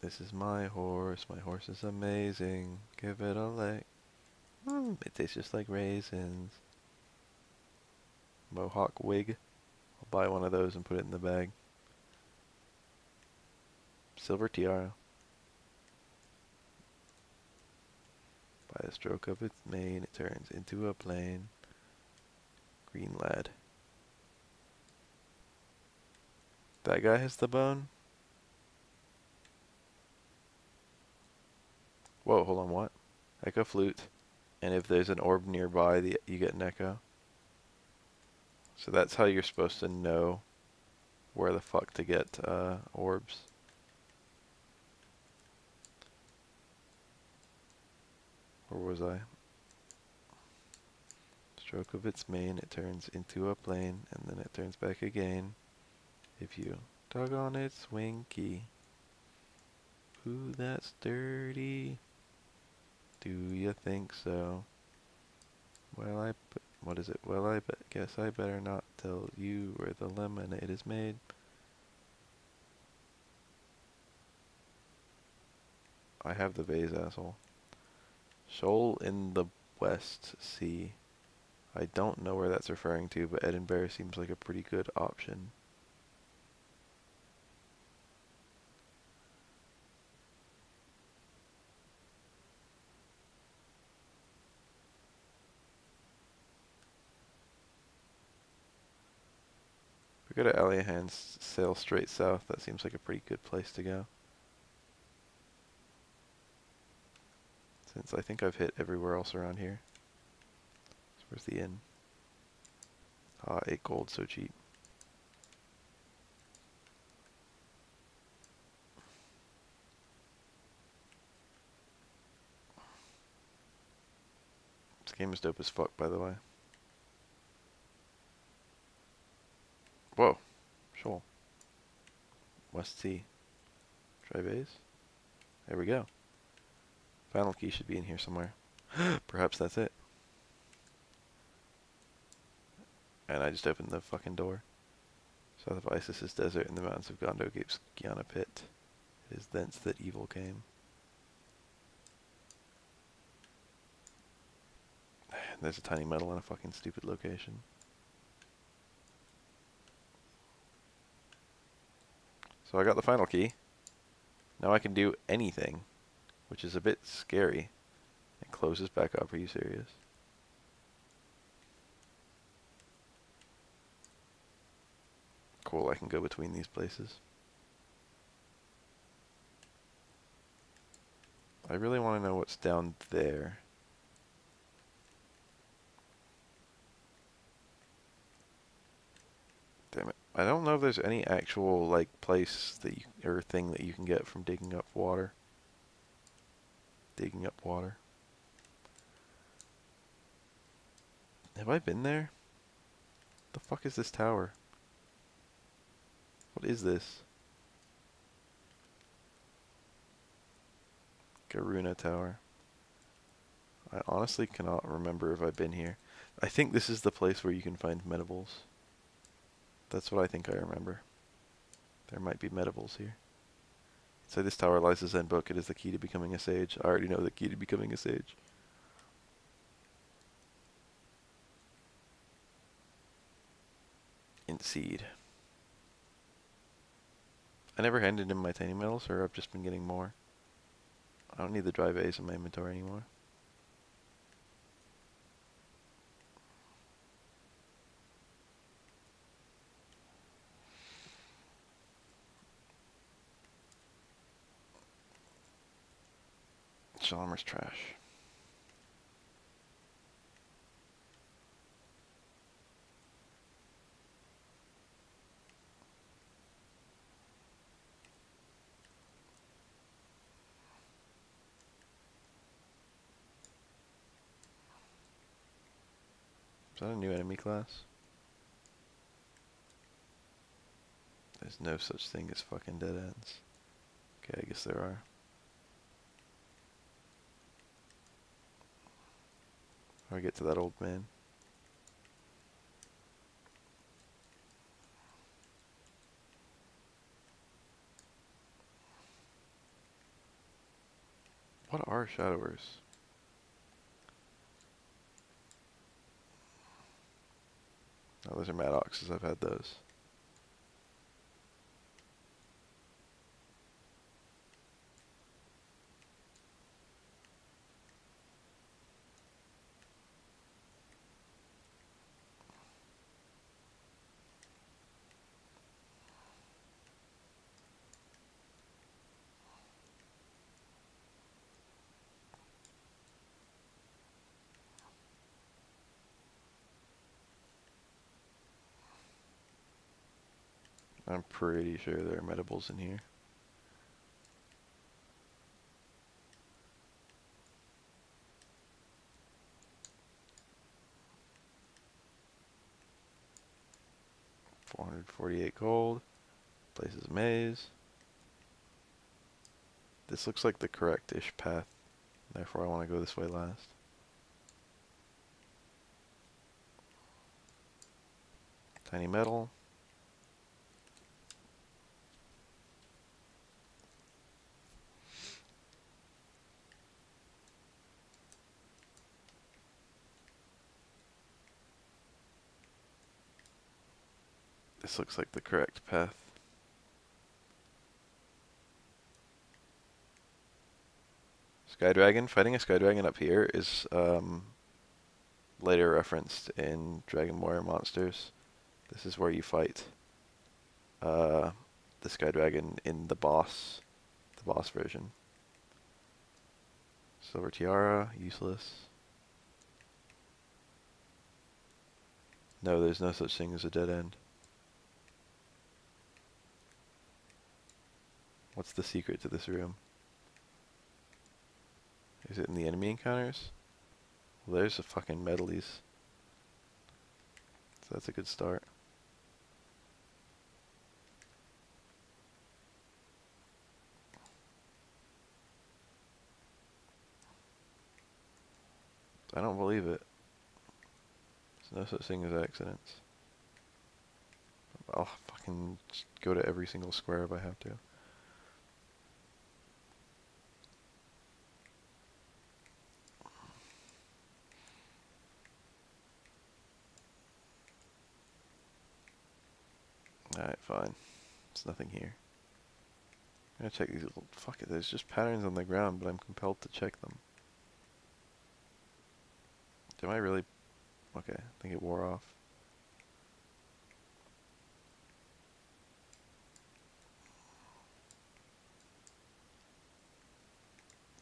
This is my horse. My horse is amazing. Give it a lick. It tastes just like raisins. Mohawk wig. I'll buy one of those and put it in the bag. Silver tiara. By a stroke of its mane, it turns into a plane. Green lad. That guy has the bone? Whoa, hold on, what? Echo flute. And if there's an orb nearby, you get an echo. So that's how you're supposed to know where the fuck to get orbs. Where was I? Stroke of its mane, it turns into a plane, and then it turns back again. If you tug on its winky. Ooh, that's dirty. Do you think so? Well, what is it? Well, guess I better not tell you where the lemonade is made. I have the vase, asshole. Shoal in the West Sea. I don't know where that's referring to, but Edinburgh seems like a pretty good option. If we go to Aliahan, sail straight south, that seems like a pretty good place to go. Since I think I've hit everywhere else around here. So where's the inn? Ah, 8 gold, so cheap. This game is dope as fuck, by the way. Whoa. Shoal. West Sea. Try base. There we go. Final key should be in here somewhere. Perhaps that's it. And I just opened the fucking door. South of Isis is desert, and the mountains of Gondo gives Guyana pit. It is thence that evil came. And there's a tiny metal in a fucking stupid location. So I got the final key. Now I can do anything, which is a bit scary. It closes back up. Are you serious? Cool, I can go between these places. I really want to know what's down there. Damn it. I don't know if there's any actual, like, place that you, or thing that you can get from digging up water. Digging up water. Have I been there? The fuck is this tower? What is this? Garuna Tower. I honestly cannot remember if I've been here. I think this is the place where you can find medibles. That's what I think I remember. There might be medibles here. So this tower lies the Zen book. It is the key to becoming a sage. I already know the key to becoming a sage. Int seed. I never handed in my tiny metals, or I've just been getting more. I don't need the dry vase in my inventory anymore. Chalmers trash. Is that a new enemy class? There's no such thing as fucking dead ends. Okay, I guess there are. How do I get to that old man? What are shadowers? Oh, those are Maddoxes. I've had those. I'm pretty sure there are medibles in here. $448 gold. Place is a maze. This looks like the correct-ish path. Therefore, I want to go this way last. Tiny metal. This looks like the correct path. Sky Dragon. Fighting a Sky Dragon up here is later referenced in Dragon Warrior Monsters. This is where you fight the Sky Dragon in the boss version. Silver Tiara, useless. No, there's no such thing as a dead end. What's the secret to this room? Is it in the enemy encounters? Well, there's the fucking medleys. So that's a good start. I don't believe it. There's no such thing as accidents. I'll fucking go to every single square if I have to. Alright, fine. There's nothing here. I'm gonna check these little... Fuck it, there's just patterns on the ground, but I'm compelled to check them. Am I really... Okay, I think it wore off.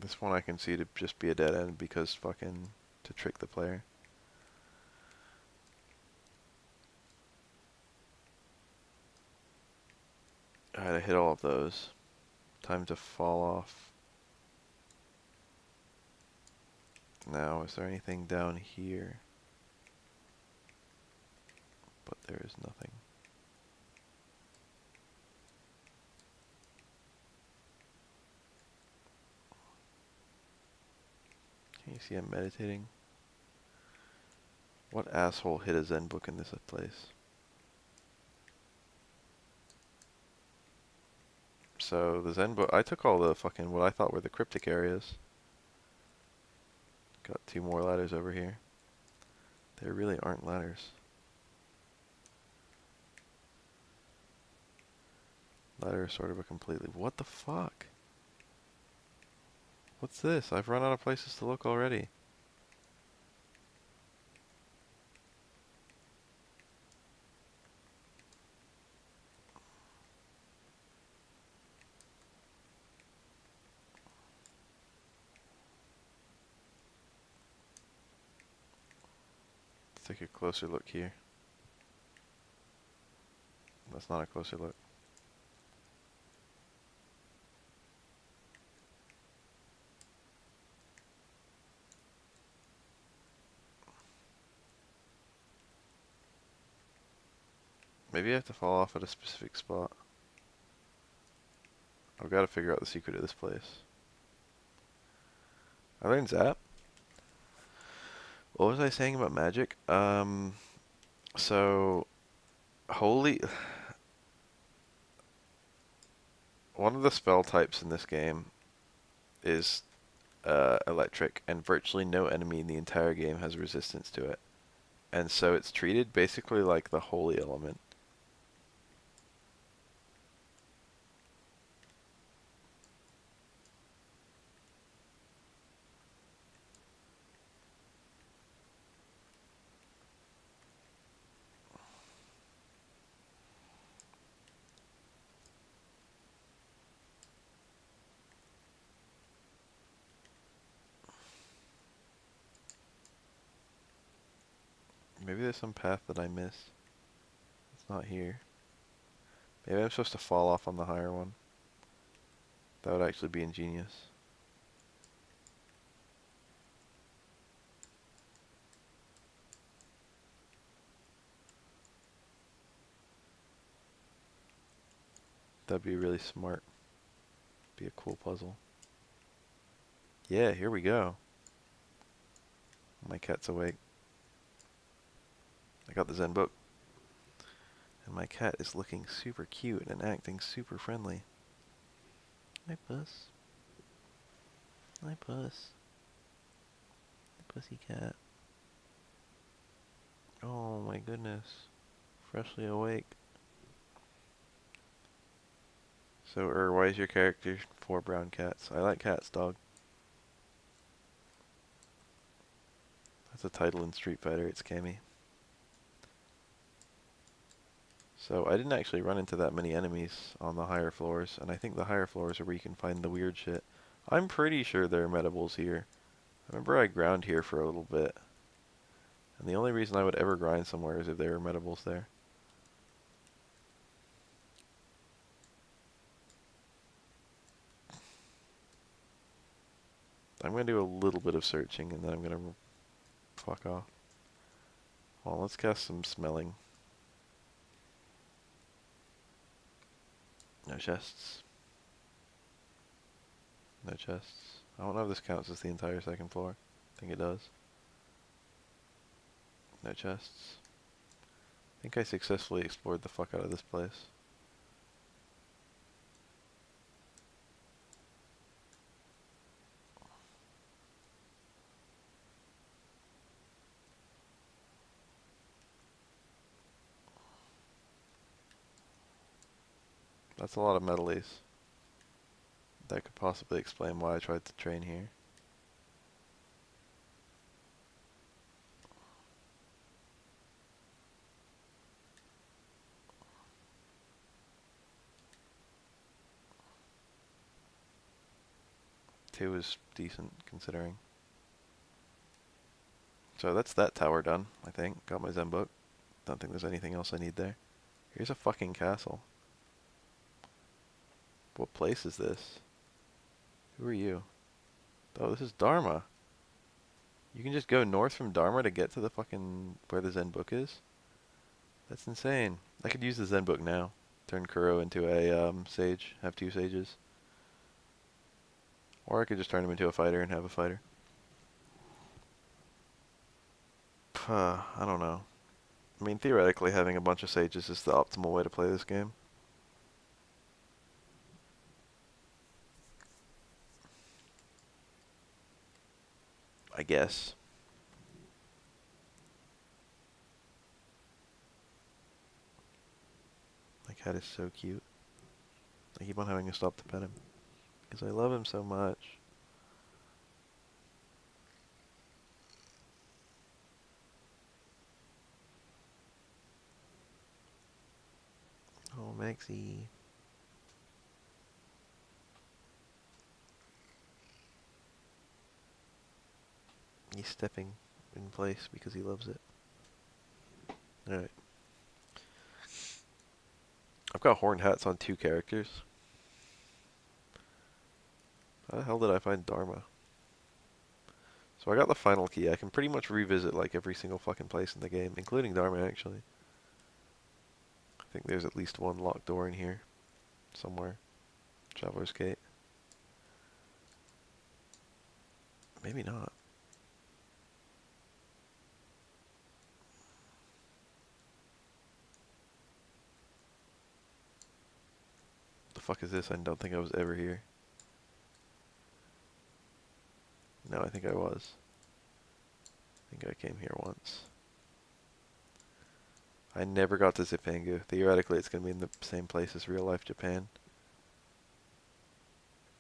This one I can see to just be a dead end because fucking... to trick the player. Alright, I hit all of those. Time to fall off. Now, is there anything down here? But there is nothing. Can you see I'm meditating? What asshole hid a Zen book in this place? So the Zen book, I took all the fucking what I thought were the cryptic areas. Got 2 more ladders over here. There really aren't ladders. Ladder is sort of a completely... What the fuck? What's this? I've run out of places to look already. take a closer look here. That's not a closer look. Maybe I have to fall off at a specific spot. I've got to figure out the secret of this place. I learned Zap. What was I saying about magic? So, holy... One of the spell types in this game is electric, and virtually no enemy in the entire game has resistance to it. And so it's treated basically like the holy element. Maybe there's some path that I miss. It's not here. Maybe I'm supposed to fall off on the higher one. That would actually be ingenious. That'd be really smart. Be a cool puzzle. Yeah, here we go. My cat's awake. I got the Zen book. And my cat is looking super cute and acting super friendly. Hi, puss. Hi, puss. Pussy cat. Oh my goodness. Freshly awake. So, why is your character 4 brown cats? I like cats, dog. That's a title in Street Fighter, it's Cammy. So, I didn't actually run into that many enemies on the higher floors, and I think the higher floors are where you can find the weird shit. I'm pretty sure there are medibles here. I remember I ground here for a little bit. And the only reason I would ever grind somewhere is if there were medibles there. I'm going to do a little bit of searching, and then I'm going to fuck off. Well, let's cast some smelling. No chests. No chests. I don't know if this counts as the entire second floor. I think it does. No chests. I think I successfully explored the fuck out of this place. That's a lot of metalies. That could possibly explain why I tried to train here. Two is decent, considering. So that's that tower done, I think. Got my Zen book. Don't think there's anything else I need there. Here's a fucking castle. What place is this? Who are you? Oh, this is Dharma. You can just go north from Dharma to get to the fucking... where the Zen book is? That's insane. I could use the Zen book now. Turn Kuro into a sage. Have 2 sages. Or I could just turn him into a fighter and have a fighter. I don't know. I mean, theoretically, having a bunch of sages is the optimal way to play this game. I guess. My cat is so cute. I keep on having to stop to pet him. Because I love him so much. Oh, Maxie. He's stepping in place because he loves it. Alright. I've got horn hats on 2 characters. How the hell did I find Dharma? So I got the final key. I can pretty much revisit like every single fucking place in the game, including Dharma actually. I think there's at least one locked door in here. Somewhere. Traveler's Gate. Maybe not. The fuck is this? I don't think I was ever here. No, I think I was. I think I came here once. I never got to Zipangu. Theoretically, it's going to be in the same place as real life Japan.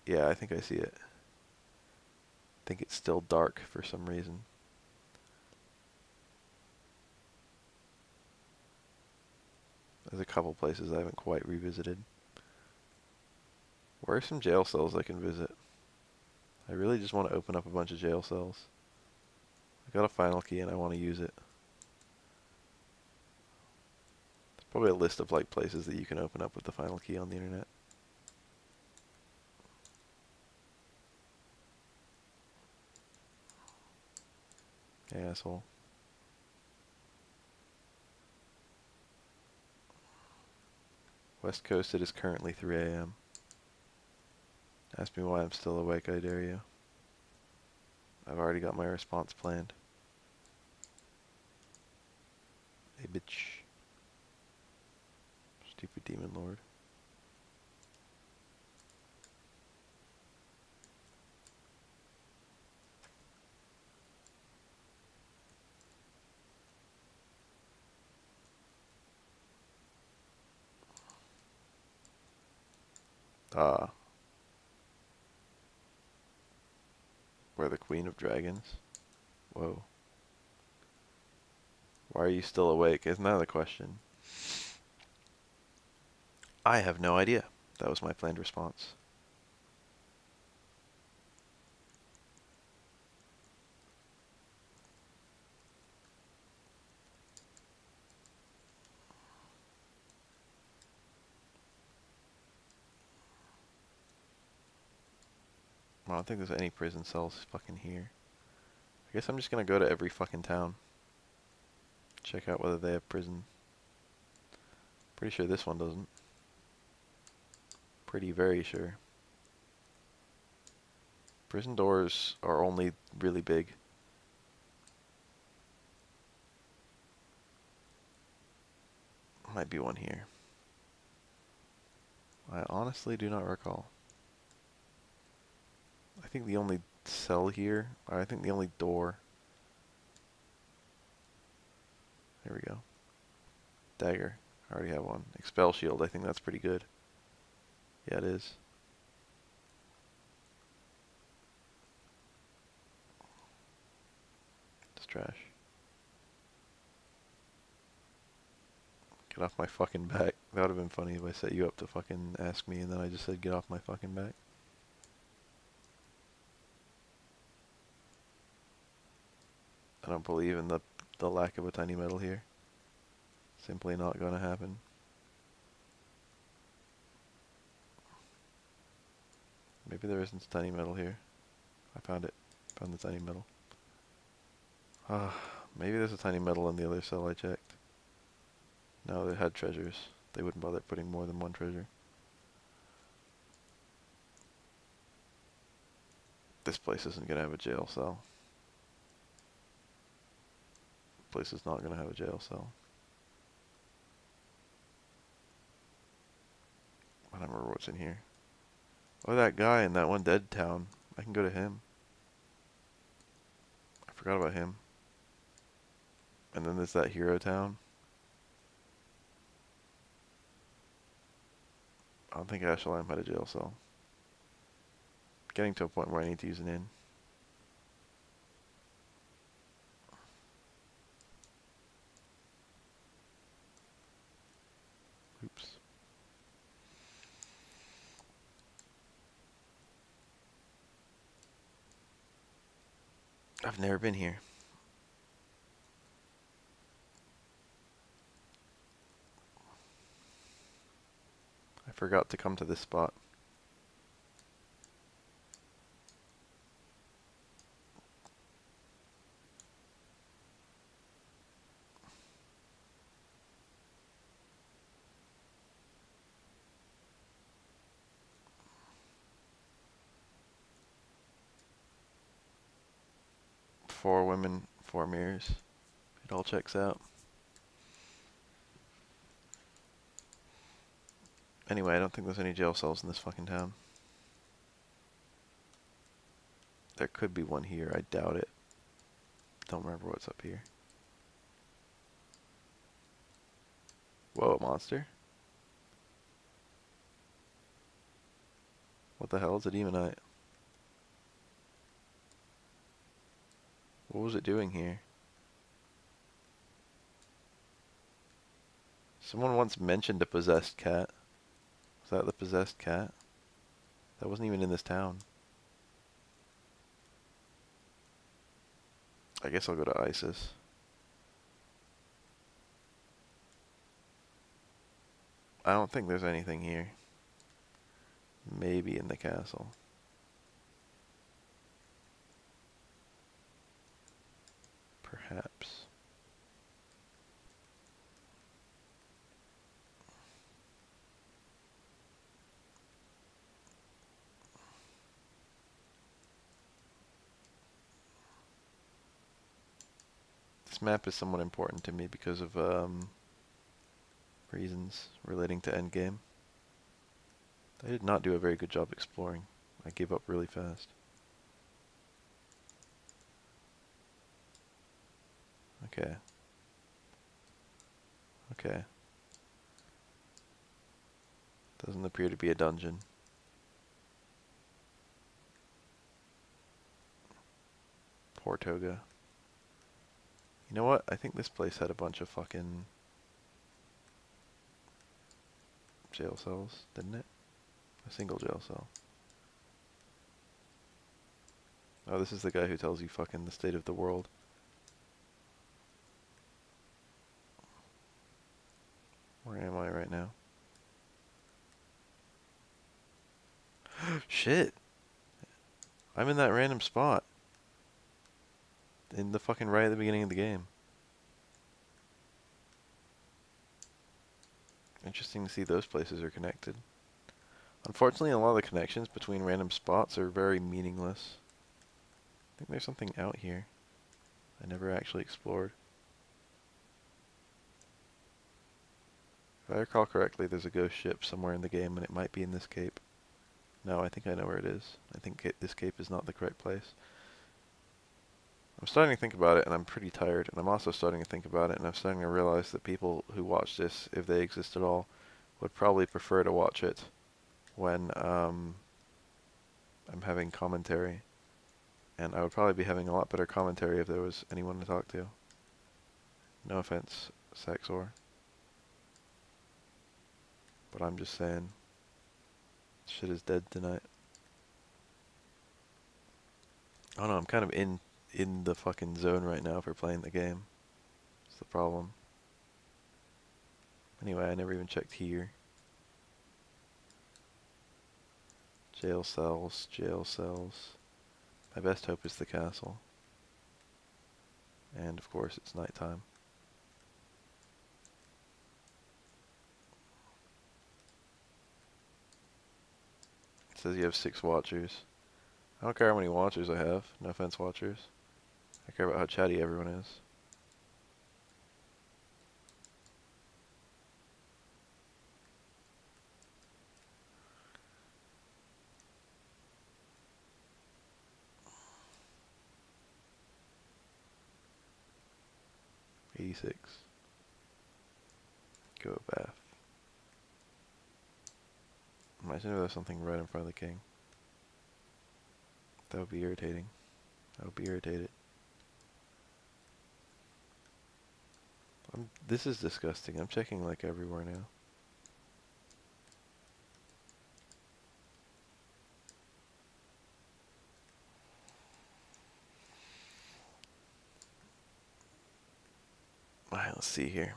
Yeah, I think I see it. I think it's still dark for some reason. There's a couple places I haven't quite revisited. Where are some jail cells I can visit? I really just want to open up a bunch of jail cells. I got a final key and I want to use it. There's probably a list of like places that you can open up with the final key on the internet. Hey, asshole. West Coast, it is currently 3 a.m. Ask me why I'm still awake, I dare you. I've already got my response planned. Hey, bitch. Stupid demon lord. Ah. We're the Queen of Dragons. Whoa. Why are you still awake? Isn't that the question? I have no idea. That was my planned response. I don't think there's any prison cells fucking here. I guess I'm just gonna go to every fucking town. Check out whether they have prison. Pretty sure this one doesn't. Pretty very sure. Prison doors are only really big. Might be one here. I honestly do not recall. I think the only cell here, or I think the only door. There we go. Dagger. I already have one. Expel shield, I think that's pretty good. Yeah, it is. It's trash. Get off my fucking back. That would have been funny if I set you up to fucking ask me and then I just said get off my fucking back. I don't believe in the lack of a tiny metal here. Simply not gonna happen. Maybe there isn't tiny metal here. I found it. Found the tiny metal. Maybe there's a tiny metal in the other cell I checked. No, they had treasures. They wouldn't bother putting more than one treasure. This place isn't gonna have a jail cell. This place is not gonna have a jail cell. I don't remember what's in here. Oh, that guy in that one dead town. I can go to him. I forgot about him. And then there's that hero town. I don't think Ashalam had a jail cell. Getting to a point where I need to use an inn. Oops. I've never been here. forgot to come to this spot. Four women, four mirrors. It all checks out. Anyway, I don't think there's any jail cells in this fucking town. There could be one here, I doubt it. Don't remember what's up here. Whoa, a monster? What the hell is a demonite? What was it doing here? Someone once mentioned a possessed cat. Was that the possessed cat? That wasn't even in this town. I guess I'll go to ISIS. I don't think there's anything here. Maybe in the castle. Perhaps. This map is somewhat important to me because of reasons relating to endgame. I did not do a very good job exploring. I gave up really fast. Okay. Okay. Doesn't appear to be a dungeon. Poor Toga. You know what? I think this place had a bunch of fucking jail cells, didn't it? A single jail cell. Oh, this is the guy who tells you fucking the state of the world. Where am I right now? Shit! I'm in that random spot. In the fucking right at the beginning of the game. Interesting to see those places are connected. Unfortunately, a lot of the connections between random spots are very meaningless. I think there's something out here I never actually explored. If I recall correctly, there's a ghost ship somewhere in the game, and it might be in this cape. No, I think I know where it is. I think this cape is not the correct place. I'm starting to think about it, and I'm pretty tired, and I'm also starting to think about it, and I'm starting to realize that people who watch this, if they exist at all, would probably prefer to watch it when I'm having commentary. And I would probably be having a lot better commentary if there was anyone to talk to. No offense, Saxor. But I'm just saying, shit is dead tonight. Oh no, I'm kind of in the fucking zone right now for playing the game. That's the problem. Anyway, I never even checked here. Jail cells, jail cells. My best hope is the castle. And of course it's nighttime. It says you have 6 watchers. I don't care how many watchers I have. No offense, watchers. I care about how chatty everyone is. '86. Go Bath. Imagine if there's something right in front of the king. That would be irritating. I would be irritated. This is disgusting. I'm checking like everywhere now. Alright, let's see here.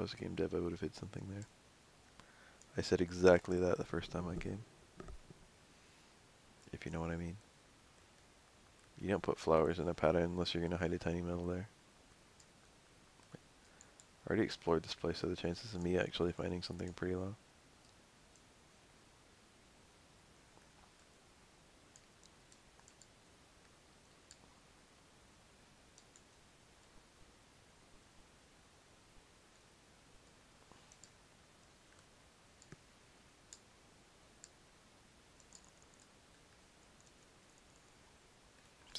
I was a game dev, I would have hid something there. I said exactly that the first time I came. If you know what I mean. You don't put flowers in a pattern unless you're going to hide a tiny metal there. I already explored this place, so the chances of me actually finding something are pretty low.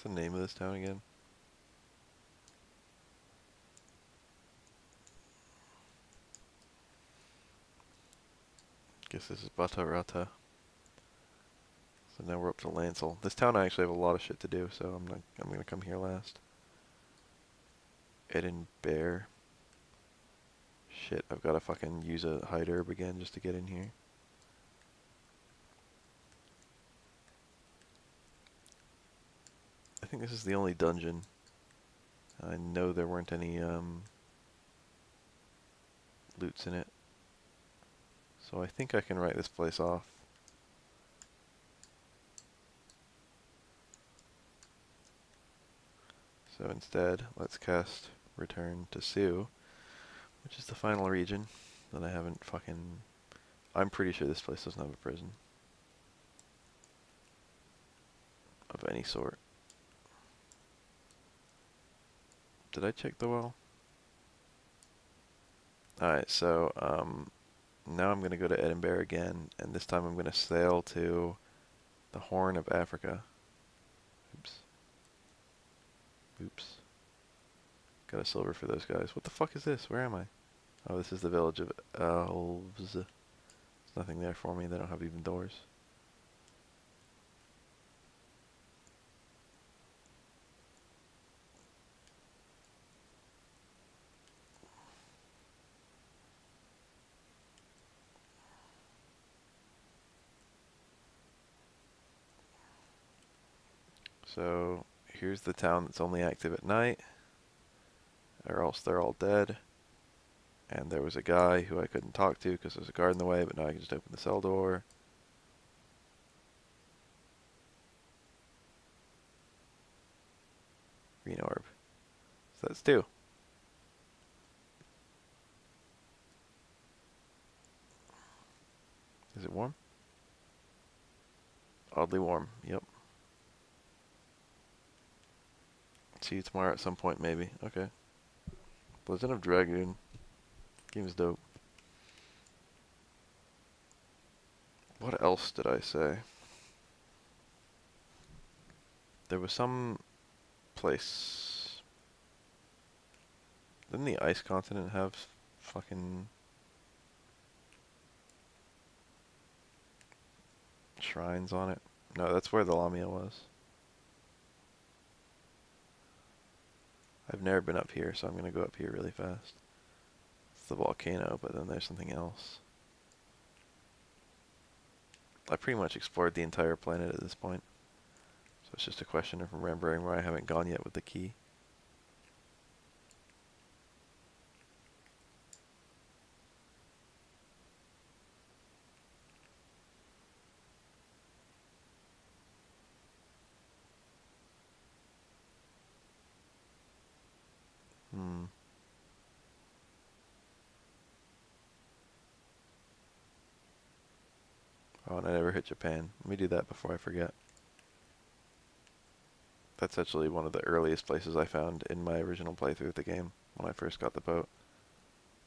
What's the name of this town again? Guess this is Batarata. So now we're up to Lancel. This town I actually have a lot of shit to do, so I'm gonna come here last. Edinburgh. Shit, I've gotta fucking use a hide herb again just to get in here. I think this is the only dungeon. I know there weren't any loots in it. So I think I can write this place off. So instead, let's cast Return to Sue, which is the final region that I haven't fucking... I'm pretty sure this place doesn't have a prison. Of any sort. Did I check the well? Alright, so now I'm going to go to Edinburgh again, and this time I'm going to sail to the Horn of Africa. Oops. Oops. Got a silver for those guys. What the fuck is this? Where am I? Oh, this is the village of elves. There's nothing there for me. They don't have even doors. So here's the town that's only active at night, or else they're all dead. And there was a guy who I couldn't talk to because there's a guard in the way, but now I can just open the cell door. Green orb. So that's 2. Is it warm? Oddly warm, yep. See you tomorrow at some point, maybe. Okay. Legend of Dragoon. Game's dope. What else did I say? There was some place. Didn't the ice continent have fucking shrines on it? No, that's where the Lamia was. I've never been up here, so I'm gonna go up here really fast. It's the volcano, but then there's something else. I pretty much explored the entire planet at this point. So it's just a question of remembering where I haven't gone yet with the key. Oh, and I never hit Japan. Let me do that before I forget. That's actually one of the earliest places I found in my original playthrough of the game when I first got the boat.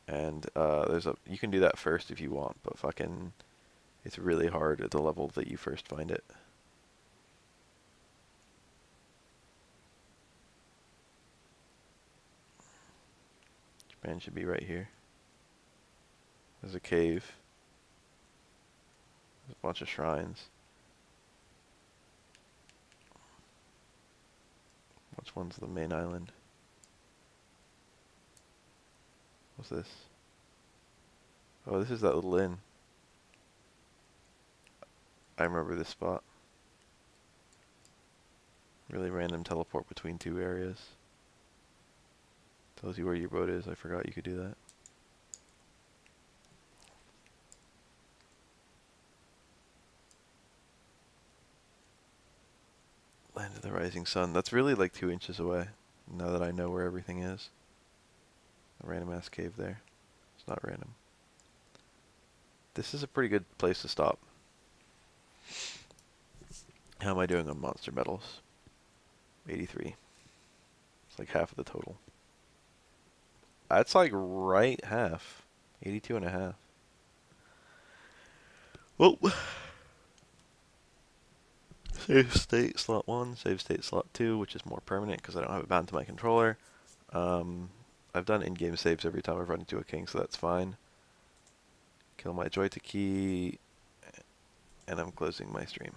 And you can do that first if you want, but fucking it's really hard at the level that you first find it. Japan should be right here. There's a cave. There's a bunch of shrines. Which one's the main island? What's this? Oh, this is that little inn. I remember this spot. Really random teleport between 2 areas. Tells you where your boat is. I forgot you could do that. the rising sun. That's really like 2 inches away, now that I know where everything is. A random ass cave there. It's not random. This is a pretty good place to stop. How am I doing on monster metals? 83. It's like half of the total. That's like right half. 82 and a half. Well, save state slot 1, save state slot 2, which is more permanent because I don't have it bound to my controller. I've done in-game saves every time I've run into a king, so that's fine. Kill my Joyta key, and I'm closing my stream.